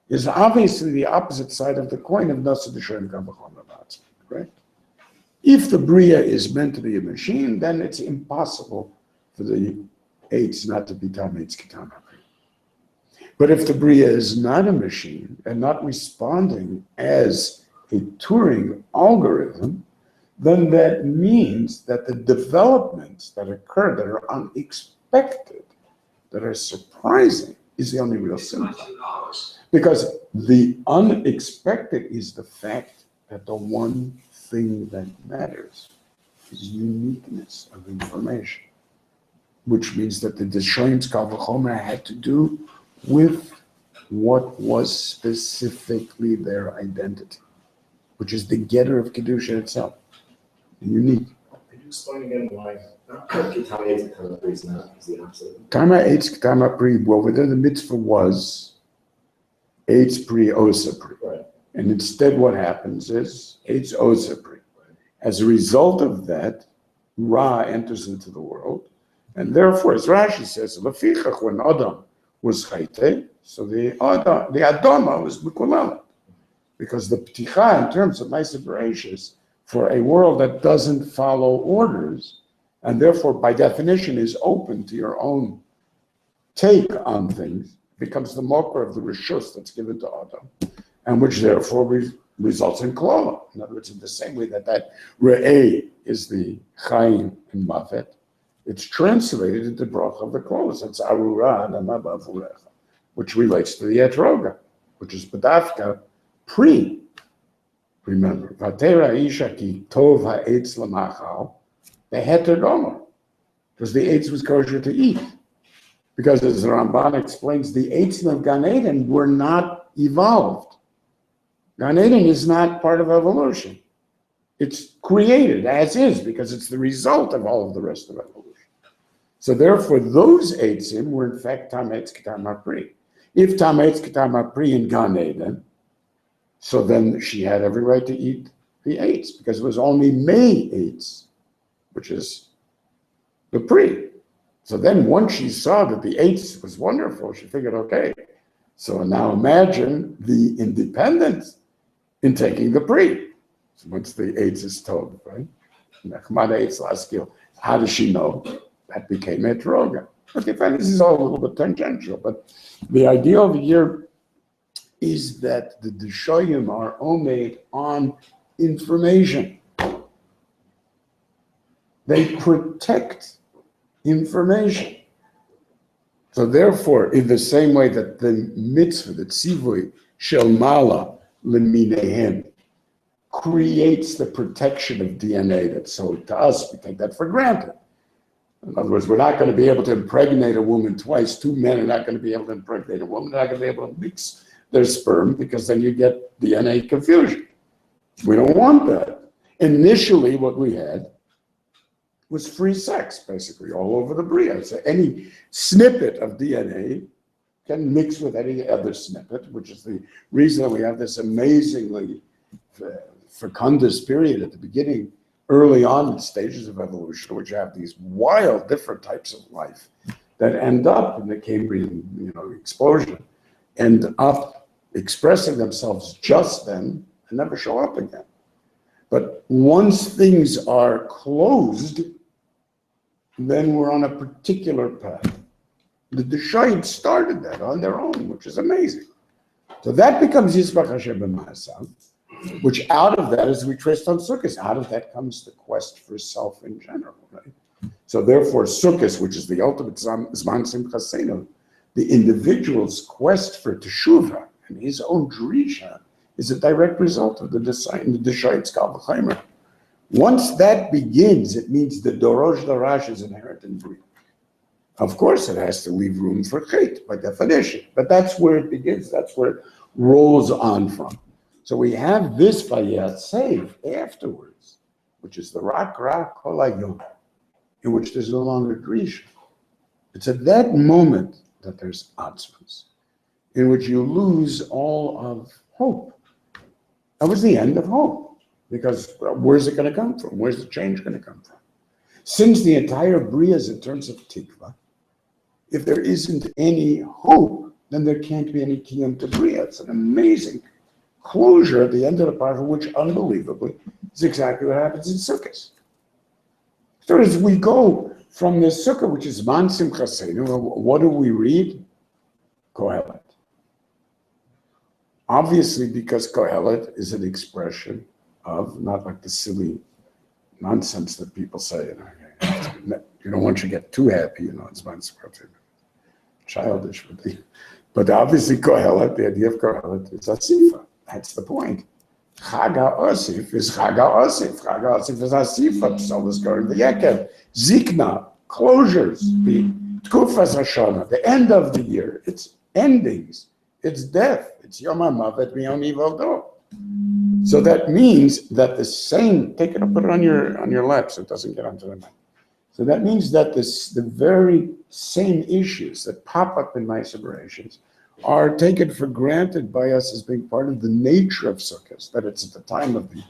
is obviously the opposite side of the coin of Nasa Deshayim Kavachomer ba'atzman, correct? If the Bria is meant to be a machine, then it's impossible for the Eitz not to be Tama Eitz Ketama Pri. But if the Bria is not a machine and not responding as a Turing algorithm, then that means that the developments that occur that are unexpected, that are surprising, is the only real symptom. Because the unexpected is the fact that the one thing that matters is uniqueness of information, which means that the Deshayim's Kal V'chomer had to do with what was specifically their identity, which is the getter of Kedusha itself. Unique. Could you explain again why Tama Eitz Ketama Pri is not the opposite? Tama Eitz Ketama Pri, well, whether the mitzvah was Eitz Pri Osa Pri. Right. And instead what happens is Eitz Osa Pri. Right. As a result of that, Ra enters into the world. And therefore, as Rashi says, Lefichach, when Adam was Chayte, so the Adama was Mikulelet. Because the Pticha, in terms of Ma'aseh Bereishit, for a world that doesn't follow orders, and therefore by definition is open to your own take on things, becomes the mokar of the rishus that's given to Adam, and which therefore results in klola. In other words, in the same way that re'eh is the chayim and mavet, it's translated into bracha of the klolas. It's arura adama b'avurecha, which relates to the etroga, which is bedavka pre. Remember, Vatera Isha ki tov ha'etz lamachal, they had to go, because the eitz was kosher to eat. Because as the Ramban explains, the eitzim of Gan Eden were not evolved. Gan Eden is not part of evolution. It's created as is, because it's the result of all of the rest of evolution. So therefore, those eitzim were in fact Tam Eitz Ketama Pri. If Tam Eitz Ketama Pri in Gan Eden, so then she had every right to eat the eitz, because it was only May eitz, which is the Pri. So then once she saw that the eitz was wonderful, she figured, okay, so now imagine the independence in taking the Pri. So once the eitz is told, right? How does she know? That became etroga. Okay, fine, this is all a little bit tangential, but the idea over here is that the Deshayim are omed on information. They protect information. So therefore, in the same way that the mitzvah, the tzivui shel mala leminehem, creates the protection of DNA that's sold to us, we take that for granted. In other words, we're not going to be able to impregnate a woman twice. Two men are not going to be able to impregnate a woman. They're not going to be able to mix their sperm because then you get DNA confusion. We don't want that. Initially, what we had was free sex, basically, all over the Bria. So any snippet of DNA can mix with any other snippet, which is the reason that we have this amazingly fecundous period at the beginning, early on in stages of evolution, which have these wild different types of life that end up in the Cambrian, explosion, end up expressing themselves just then and never show up again. But once things are closed, then we're on a particular path. The Deshayim started that on their own, which is amazing. So that becomes Yisbach Hashem b'ma'asav, which out of that, as we traced on Sukkot, out of that comes the quest for self in general, right? So therefore, Sukkot, which is the ultimate Zman Simchasenu, the individual's quest for teshuvah and his own drisha is a direct result of the Deshayim Skal V'chaimer. Once that begins, it means the Dorosh Darash is inherent in Bria. Of course, it has to leave room for Chait, by definition, but that's where it begins, that's where it rolls on from. So we have this Vayatsev afterwards, which is the Rak Kol Hayom, in which there's no longer Drisha. It's at that moment that there's Atzmos, in which you lose all of hope. That was the end of hope. Because where's it going to come from? Where's the change going to come from? Since the entire Bria is in terms of tikva, if there isn't any hope, then there can't be any kiyum to Bria. It's an amazing closure at the end of the parsha, which unbelievably is exactly what happens in Sukkot. So as we go from the Sukkah, which is Man Simchasenu, what do we read? Kohelet. Obviously, because Kohelet is an expression of, not like the silly nonsense that people say, once you get too happy, it's not childish. But obviously Kohelet, the idea of Kohelet is Asifa. That's the point. Chag HaOsif is Chag HaOsif. Chag HaOsif is Asifa. So is going the Yekev. Zikna, closures, the Tkufas Hashanah, the end of the year. It's endings. It's death. It's Yom HaMavet Miyom Yivoldo. So that means that the same, take it and put it on your lap so it doesn't get onto the mic. So that means that the very same issues that pop up in my Bereishit are taken for granted by us as being part of the nature of Sukkot, that it's at the time of the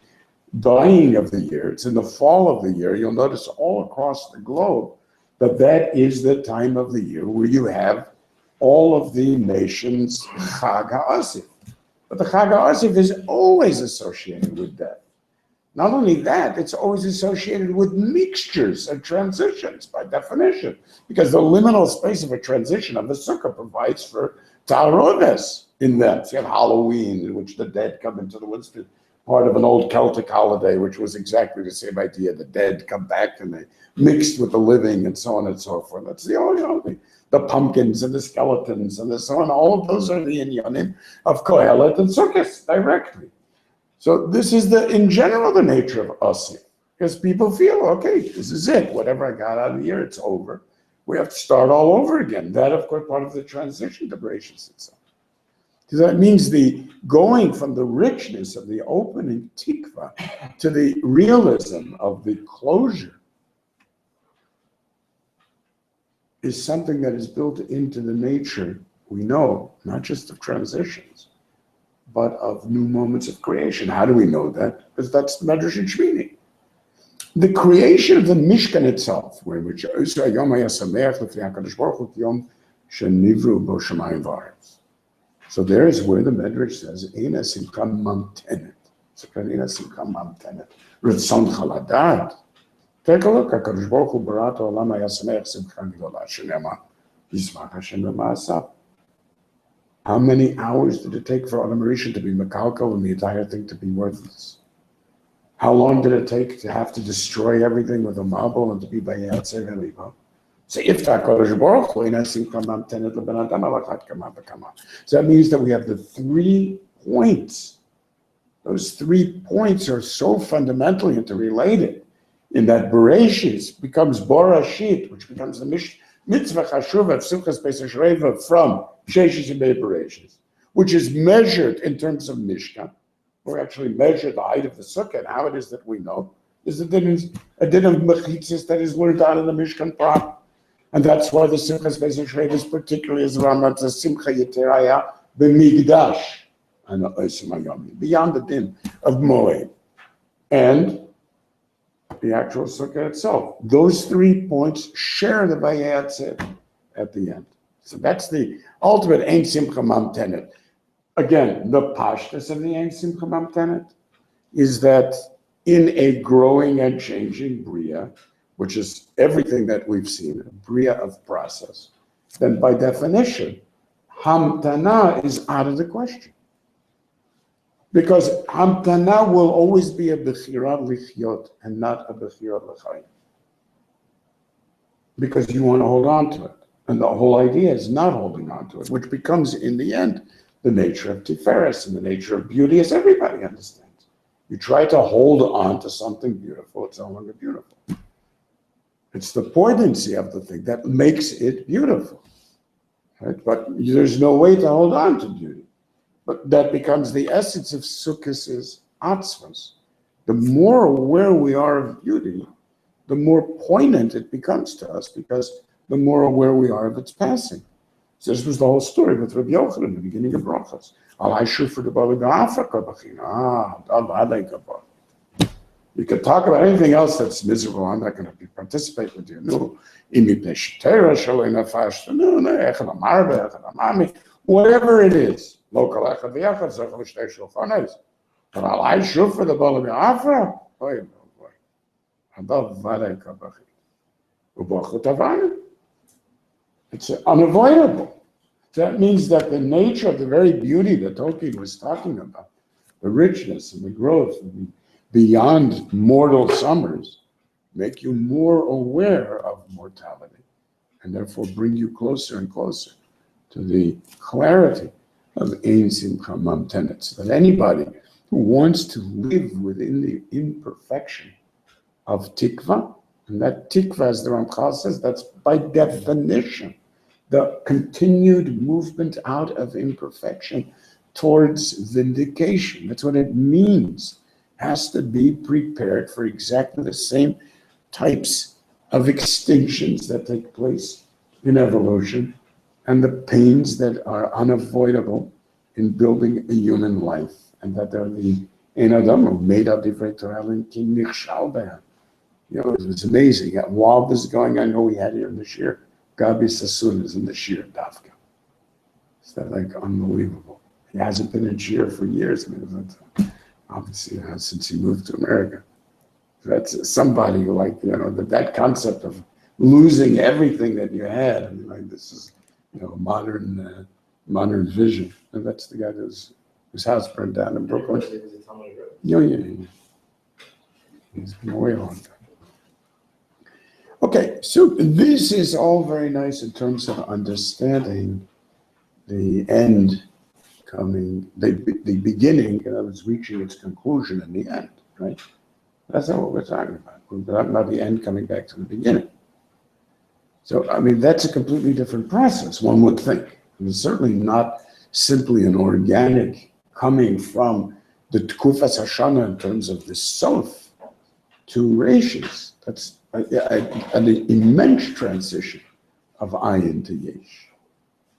dying of the year, it's in the fall of the year. You'll notice all across the globe that is the time of the year where you have all of the nations' Chag HaAsif. But the Chag HaAsif is always associated with death. Not only that, it's always associated with mixtures and transitions by definition, because the liminal space of a transition of the Sukkah provides for Tarodes in that. So you have Halloween, in which the dead come into the woods, part of an old Celtic holiday, which was exactly the same idea. The dead come back and they mixed with the living and so on and so forth. That's the only the pumpkins and the skeletons and so on. All of those are the inyanim of Kohelet and Sukkot directly. So this is in general, the nature of Asif, because people feel, okay, this is it. Whatever I got out of the year, it's over. We have to start all over again. That, of course, part of the transition to Bereishit itself. Because that means the going from the richness of the opening tikva to the realism of the closure is something that is built into the nature, we know, not just of transitions, but of new moments of creation. How do we know that? Because that's the Medrash and Shmini. The creation of the Mishkan itself, which so there is where the Medrash says, Eina simcha mamtenet. Eina simcha mamtenet. Ritzon chaladad. Take a look. HaKadosh Baruch Hu barat ha'olam haya sameach simcha gedolah shenema yismach Hashem b'ma'asav. How many hours did it take for Adam Rishon to be Mekalkel and the entire thing to be worthless? How long did it take to have to destroy everything with a marble and to be Bayatzev Elibo? So that means that we have the 3 points. Those 3 points are so fundamentally interrelated in that Bereishit becomes Bereishit, which becomes the mitzvah chashuva of Simchas Pesach Shreiva from Sheishis and Bereishit, which is measured in terms of Mishkan. We actually measure the height of the sukkah, and how it is that we know is a din of mechitzis that is learned out of the Mishkan proper. And that's why the Simchas Pesach Shreiva is particularly as Rambam says, Simcha Yeteraya b'migdash, beyond the din of Moed. And the actual sukkah itself. Those 3 points share the Vayatzeh at the end. So that's the ultimate Ein Simcha Mamtenet. Again, the pashtus of the Ein Simcha Mamtenet is that in a growing and changing Bria, which is everything that we've seen, a Bria of process, then by definition, Hamtana is out of the question. Because Hamtana will always be a Bechira Lichyot and not a Bechira L'chaim. Because you want to hold on to it. And the whole idea is not holding on to it, which becomes, in the end, the nature of Tiferes and the nature of beauty, as everybody understands. You try to hold on to something beautiful, it's no longer beautiful. It's the poignancy of the thing that makes it beautiful. Right? But there's no way to hold on to beauty. But that becomes the essence of Sukkos' atzvos. The more aware we are of beauty, the more poignant it becomes to us, because the more aware we are of its passing. So this was the whole story with Rabbi Yochanan in the beginning of Brachos. You can talk about anything else that's miserable. I'm not going to participate with you. No, whatever it is. But I shoot for the Bala Afra. It's unavoidable. That means that the nature of the very beauty that Tolkien was talking about, the richness and the growth and the beyond mortal summers, make you more aware of mortality and therefore bring you closer and closer to the clarity of Ein Simcha Mamtenet, so that anybody who wants to live within the imperfection of tikva, and that tikva, as the Ramchal says, that's by definition the continued movement out of imperfection towards vindication. That's what it means. Has to be prepared for exactly the same types of extinctions that take place in evolution and the pains that are unavoidable in building a human life, and that are the Ein Adam who made up divrei Torah and King Nichshal be'em. You know, it was amazing. While this is going, I know we had here in the Shir, Gabi Sassoon is in the Shir Dafka. Is that like unbelievable? He hasn't been in Shir for years. I mean, obviously, since he moved to America. That's somebody who, like, you know, that concept of losing everything that you had. I mean, like, this is, you know, modern vision. And that's the guy whose house burned down in Brooklyn. Yeah. He's been away a long time. Okay, so this is all very nice in terms of understanding the end coming, the beginning, and I was reaching its conclusion in the end, right? That's not what we're talking about. We're talking about the end coming back to the beginning. So, I mean, that's a completely different process, one would think. It's certainly not simply an organic coming from the Tkufas Hashana in terms of the Sof to Reishis. That's an immense transition of Ayin to Yesh.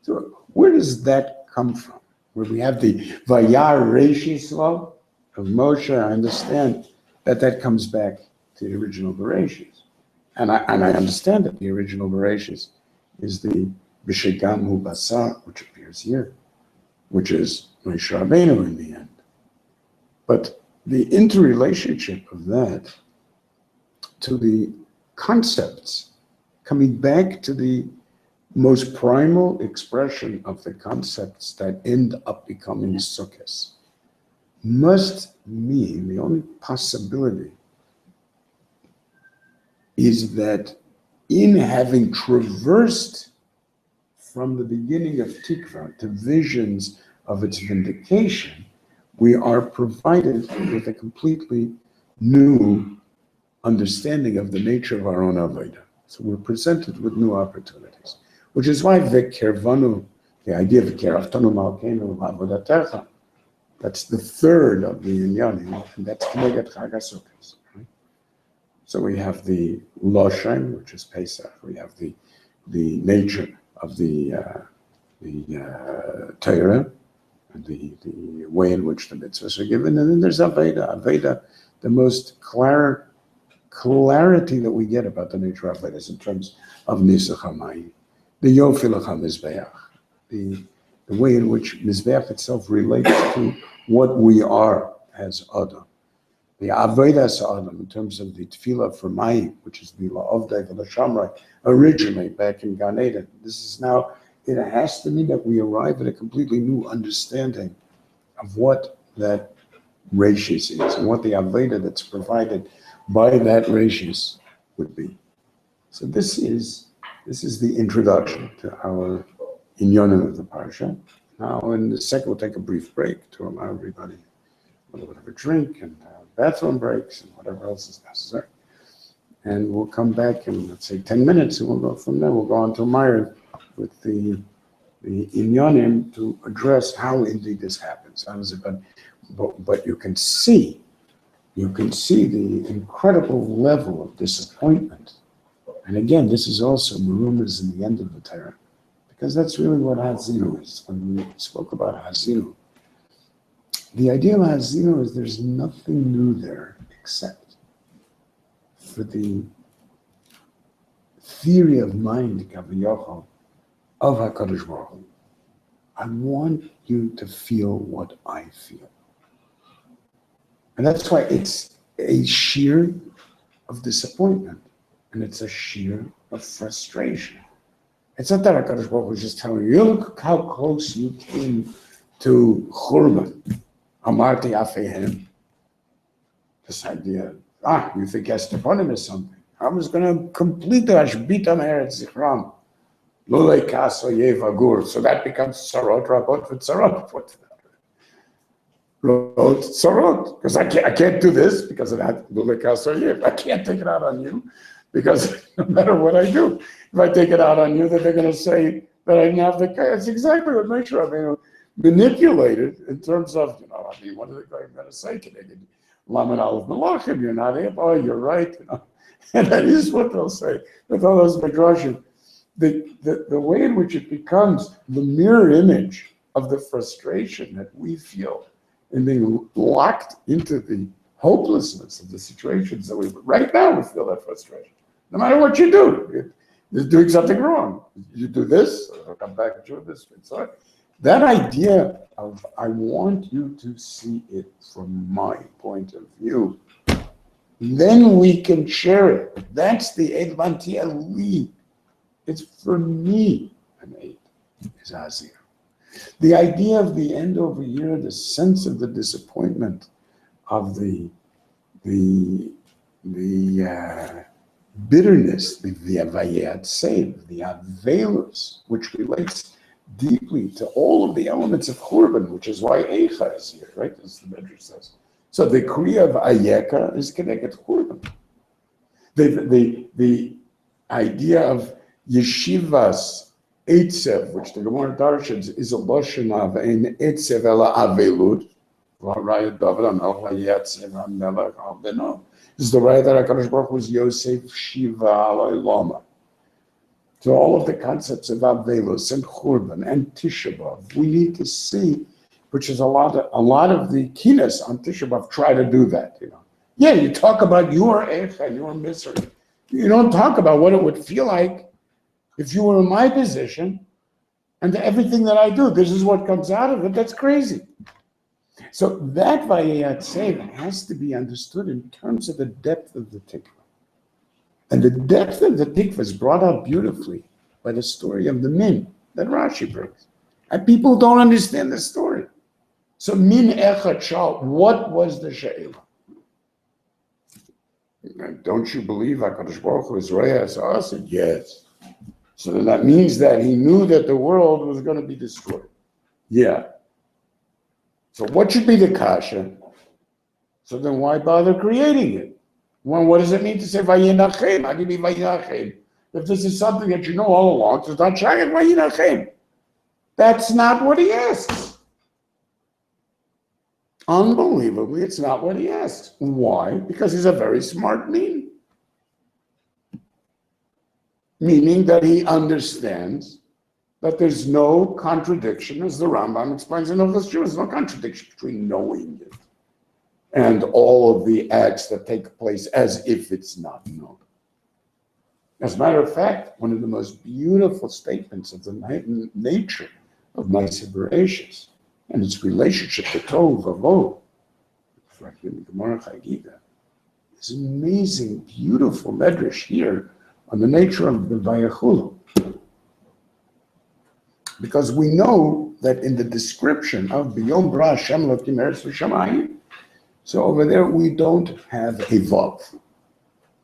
So where does that come from? Where we have the Vayar Reishis law of Moshe, I understand that comes back to the original Bereishis. And I understand that the original Bereishis is the B'Shegam Hu Basar, which appears here, which is Moshe Rabbeinu in the end. But the interrelationship of that to the concepts, coming back to the most primal expression of the concepts that end up becoming sukkahs, must mean the only possibility is that in having traversed from the beginning of Tikva to visions of its vindication, we are provided with a completely new understanding of the nature of our own Avodah. So we're presented with new opportunities, which is why V'kervanu, the idea of V'keraftanu malkeinu avodatecha, that's the third of the Inyanim, and that's K'neget Chag HaSukkos. Right? So we have the Loshen, which is Pesach. We have the nature of the Torah, and the way in which the mitzvahs are given, and then there's Aveda. Aveda, the most clarity that we get about the nature of Aveda is in terms of Nisach HaMayim, the Yofilach HaMizbeach, the way in which Mizbeach itself relates to what we are as Adam. The Avedas Adam, in terms of the Tefillah for Mayim, which is the La'ovdei V'Lashamrai, originally back in Gan Eden. This is now, it has to mean that we arrive at a completely new understanding of what that Reishis is and what the Aveda that's provided by that Reishis would be. So this is the introduction to our Inyanim of the Parsha. Now in the second we'll take a brief break to allow everybody a little bit of a drink and bathroom breaks and whatever else is necessary. And we'll come back in, let's say, 10 minutes, and we'll go from there. We'll go on to Meyer with the Inyanim to address how indeed this happens. How does it? But you can see the incredible level of disappointment. And again, this is also Merumas in the end of the Torah, because that's really what Hazinu is. When we spoke about Hazinu, the idea of Hazinu is there's nothing new there except for the theory of mind, Kaviyachal, of HaKadosh Baruch Hu. I want you to feel what I feel. And that's why it's a sheer of disappointment, and it's a sheer of frustration. It's not that HaKadosh Baruch Hu is just telling you, look how close you came to Churban. Amarti Afehem. This idea, you think Estepanim is something. I was going to complete the Ashbitam Eretz Zichram. Lulei Kaso Yevagur. So that becomes Sarot Rabot with Sarot. What's that? Sarot. Because I can't do this because of that. Lulei Kaso Yev. I can't take it out on you because no matter what I do, if I take it out on you, then they're going to say that I didn't have the. It's exactly what Moshe Rabbeinu manipulated in terms of, what are they going to say? Lamed Aleph Melachim, you're not able, oh, you're right. And that is what they'll say with all those midrashim. The way in which it becomes the mirror image of the frustration that we feel in being locked into the hopelessness of the situations that right now we feel that frustration. No matter what you do, you're doing something wrong. You do this, I'll come back and do this. So that idea of I want you to see it from my point of view, then we can share it. That's the Edvanti Ali. It's for me, an aid is Azir. The idea of the end over here, the sense of the disappointment of the bitterness, the Avayat Save, the Avelus, which relates deeply to all of the elements of Churban, which is why Eicha is here, right? As the Medrash says. So the Kriya of Ayeka is connected to Churban. The idea of Yeshivas Eitzev, which the Gemara Darshans is a Lashon of an Eitzev Ela Avelut. This is the right that HaKadosh Baruch Hu was Yosef Shiva Alay Lama. So all of the concepts of Avelus and Churban and Tisha B'Av, we need to see, which is a lot of the keenest on Tisha B'Av try to do that. Yeah, you talk about your Eicha, your misery. You don't talk about what it would feel like if you were in my position and everything that I do, this is what comes out of it. That's crazy. So that Vayeyat Sev has to be understood in terms of the depth of the Tikva. And the depth of the Tikva is brought out beautifully by the story of the Min that Rashi brings. And people don't understand the story. So Min Echad Shal, what was the She'elah? Don't you believe HaKadosh Baruch Hu is Reyes? I said, yes. So then that means that he knew that the world was going to be destroyed. Yeah. So what should be the kasha? So then why bother creating it? Well, what does it mean to say Vayinachem? How do you mean Vayinachem? If this is something that you know all along, it's not Shagad Vayinachem. That's not what he asks. Unbelievably, it's not what he asks. Why? Because he's a very smart mean. Meaning that he understands that there's no contradiction, as the Rambam explains in Hilchos Shuvah, there's no contradiction between knowing it and all of the acts that take place as if it's not known. As a matter of fact, one of the most beautiful statements of the nature of Bereishit and its relationship to Tov Vavot, reflected in the Gemara Chagiga, is an amazing, beautiful medrash here on the nature of the Vayachulu. Because we know that in the description of B'yom Bara Hashem Elokim Eretz V'Shamayim, so over there we don't have a Vav.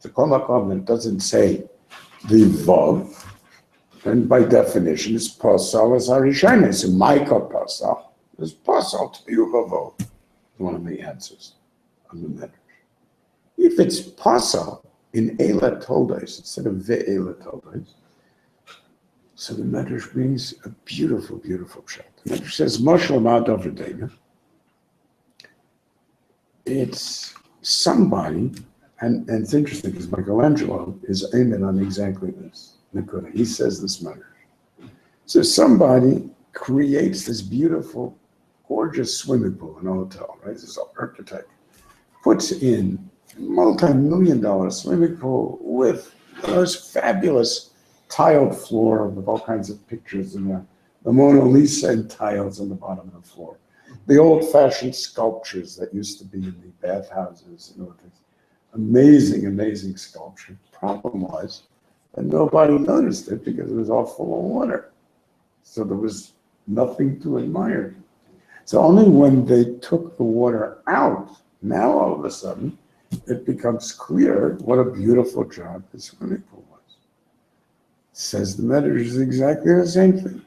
The Kol Makom that doesn't say the Vav, and by definition it's Pasal as Harishayim. It's a Micah Pasal. It's Pasal to be Uvavo. One of the answers on the matter. If it's Pasal in Eila Toldos instead of Ve'ela Toldos, so the Medrash brings a beautiful, beautiful shot. The Medrash says, Moshe Lamad Overdega. It's somebody, and it's interesting because Michelangelo is aiming on exactly this. He says this Medrash. So somebody creates this beautiful, gorgeous swimming pool in a hotel, right? This architect puts in a multi-million-dollar swimming pool with the most fabulous tiled floor with all kinds of pictures and the Mona Lisa and tiles on the bottom of the floor. The old-fashioned sculptures that used to be in the bathhouses, amazing, amazing sculpture. Problem was that nobody noticed it because it was all full of water. So there was nothing to admire. So only when they took the water out, now all of a sudden, it becomes clear what a beautiful job the swimming pool was. Says the Medrash is exactly the same thing.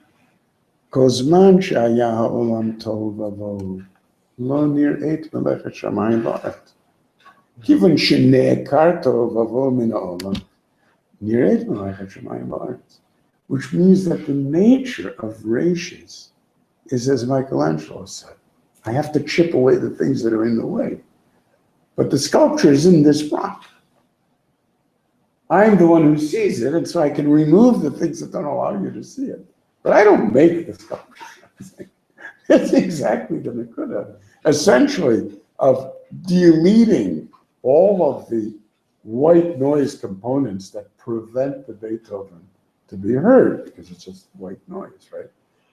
Kozman shaya ha'olam tov vavo lo nir'et melechet shamayim va'aretz. Kivon shene'ekar tov vavo min ha'olam nir'et melechet shamayim va'aretz. Which means that the nature of Bereishit is, as Michelangelo said, I have to chip away the things that are in the way. But the sculpture is in this rock. I'm the one who sees it, and so I can remove the things that don't allow you to see it. But I don't make the sculpture. It's exactly the Nekuda, essentially, of deleting all of the white noise components that prevent the Beethoven to be heard, because it's just white noise, right?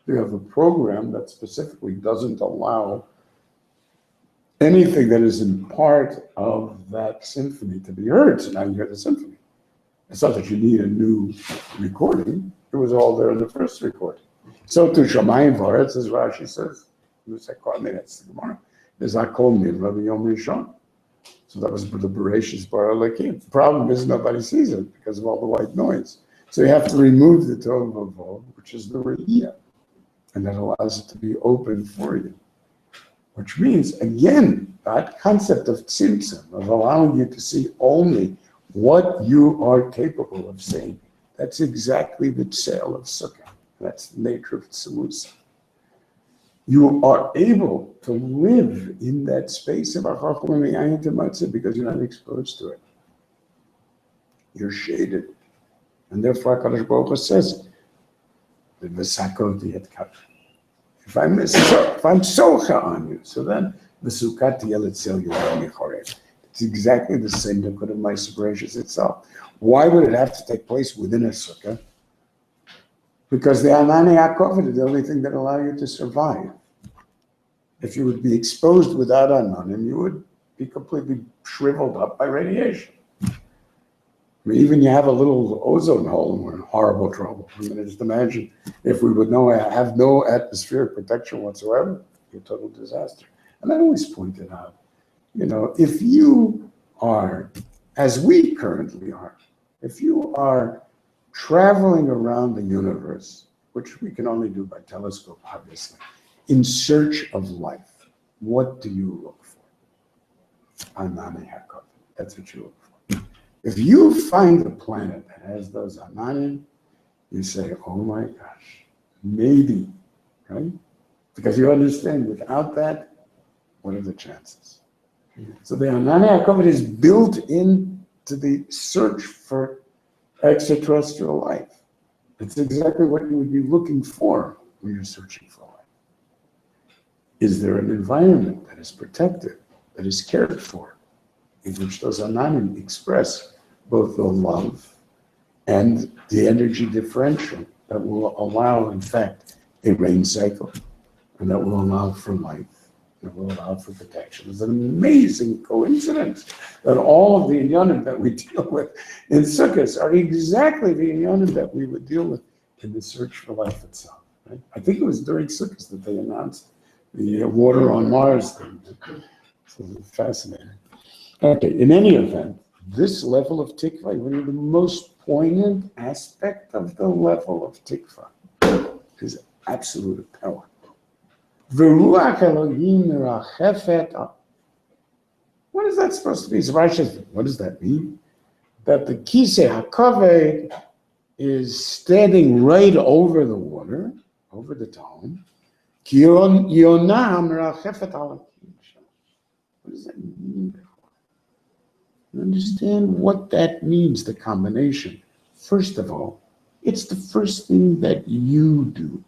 You have a program that specifically doesn't allow anything that isn't part of that symphony to be heard. So now you hear the symphony. It's not that you need a new recording. It was all there in the first recording. So to Shamayim V'aretz, as Rashi says, that's the Gemara, is Hakol Nivra B'yom Rishon. So that was the Bereishit Bara Elokim. The problem is nobody sees it because of all the white noise. So you have to remove the Tov Vavot, which is the Re'iyah, and that allows it to be open for you. Which means, again, that concept of tzimtzum, of allowing you to see only what you are capable of seeing. That's exactly the tzel of Sukkah. That's the nature of Tzilusa. You are able to live in that space of Achachom Mi'ayin Tematzah because you're not exposed to it. You're shaded. And therefore, HaKadosh Baruch Hu says, if I'm socha on you, so then the sukkah tiyel yichoreh. It's exactly the same Nekuda of my Bereishit itself. Why would it have to take place within a sukkah? Because the Anani HaKovet is the only thing that allows you to survive. If you would be exposed without Ananim, you would be completely shriveled up by radiation. I mean, even you have a little ozone hole and we're in horrible trouble. I mean, just imagine if we would have no atmospheric protection whatsoever, it'd be a total disaster. And I always pointed out, if you are as we currently are, if you are traveling around the universe, which we can only do by telescope, obviously, in search of life, what do you look for? Anani Hakov. That's what you look for. If you find a planet that has those Ananim, you say, oh my gosh, maybe, right? Because you understand, without that, what are the chances? So the Anani Hakov is built into the search for extraterrestrial life. It's exactly what you would be looking for when you're searching for life. Is there an environment that is protected, that is cared for, in which those Ananim express both the love and the energy differential that will allow, in fact, a rain cycle, and that will allow for life, that will allow for protection. It's an amazing coincidence that all of the inyanim that we deal with in Sukkot are exactly the inyanim that we would deal with in the search for life itself. Right? I think it was during Sukkot that they announced the water on Mars thing. So fascinating. Okay, in any event, this level of tikva, one of the most poignant aspect of the level of tikva is absolute power. V'ruach Elohim merachefet. What is that supposed to be? What does that mean? That the kisei hakaved is standing right over the water, over the tone. Ki yonah merachefet al. What does that mean? Understand what that means, the combination. First of all, it's the first thing that you do.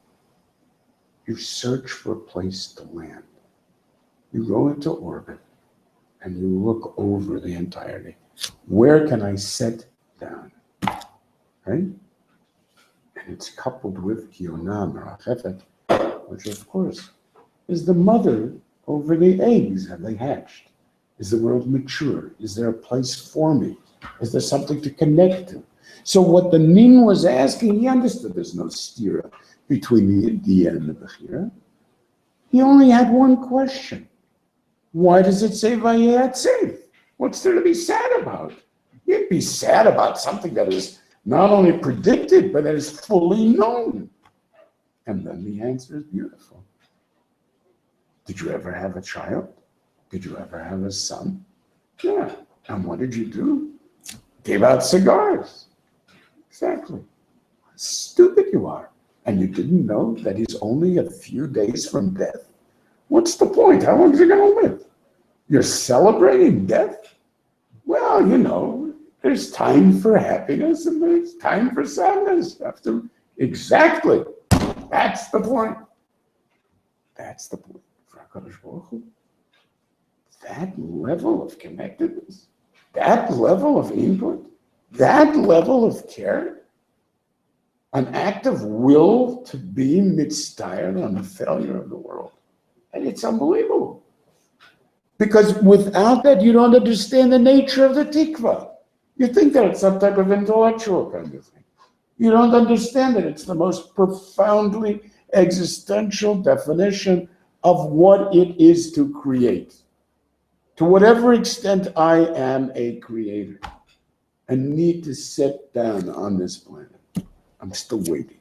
You search for a place to land. You go into orbit and you look over the entirety. Where can I set down? Right? And it's coupled with Kiyonah Merachefet, which of course is the mother over the eggs. Have they hatched? Is the world mature? Is there a place for me? Is there something to connect to? So what the Nin was asking, he understood there's no stira between the Dia and the Bechira. He only had one question. Why does it say Vayetzev? What's there to be sad about? You'd be sad about something that is not only predicted, but that is fully known. And then the answer is beautiful. Did you ever have a child? Did you ever have a son? Yeah. And what did you do? Gave out cigars. Exactly. How stupid you are. And you didn't know that he's only a few days from death? What's the point? How long is he going to live? You're celebrating death? Well, you know, there's time for happiness and there's time for sadness. Exactly. That's the point. That's the point. For HaKadosh Baruch Hu. That level of connectedness, that level of input, that level of care, an act of will to be mitzvah on the failure of the world. And it's unbelievable. Because without that, you don't understand the nature of the tikva. You think that it's some type of intellectual kind of thing. You don't understand that it's the most profoundly existential definition of what it is to create. To whatever extent I am a creator and need to sit down on this planet, I'm still waiting.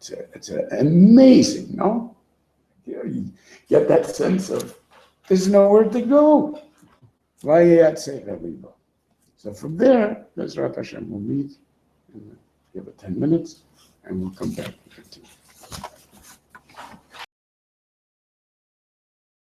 It's amazing, no? You get that sense of there's nowhere to go. So from there, Bezrat Hashem will meet. Give it 10 minutes, and we'll come back and continue.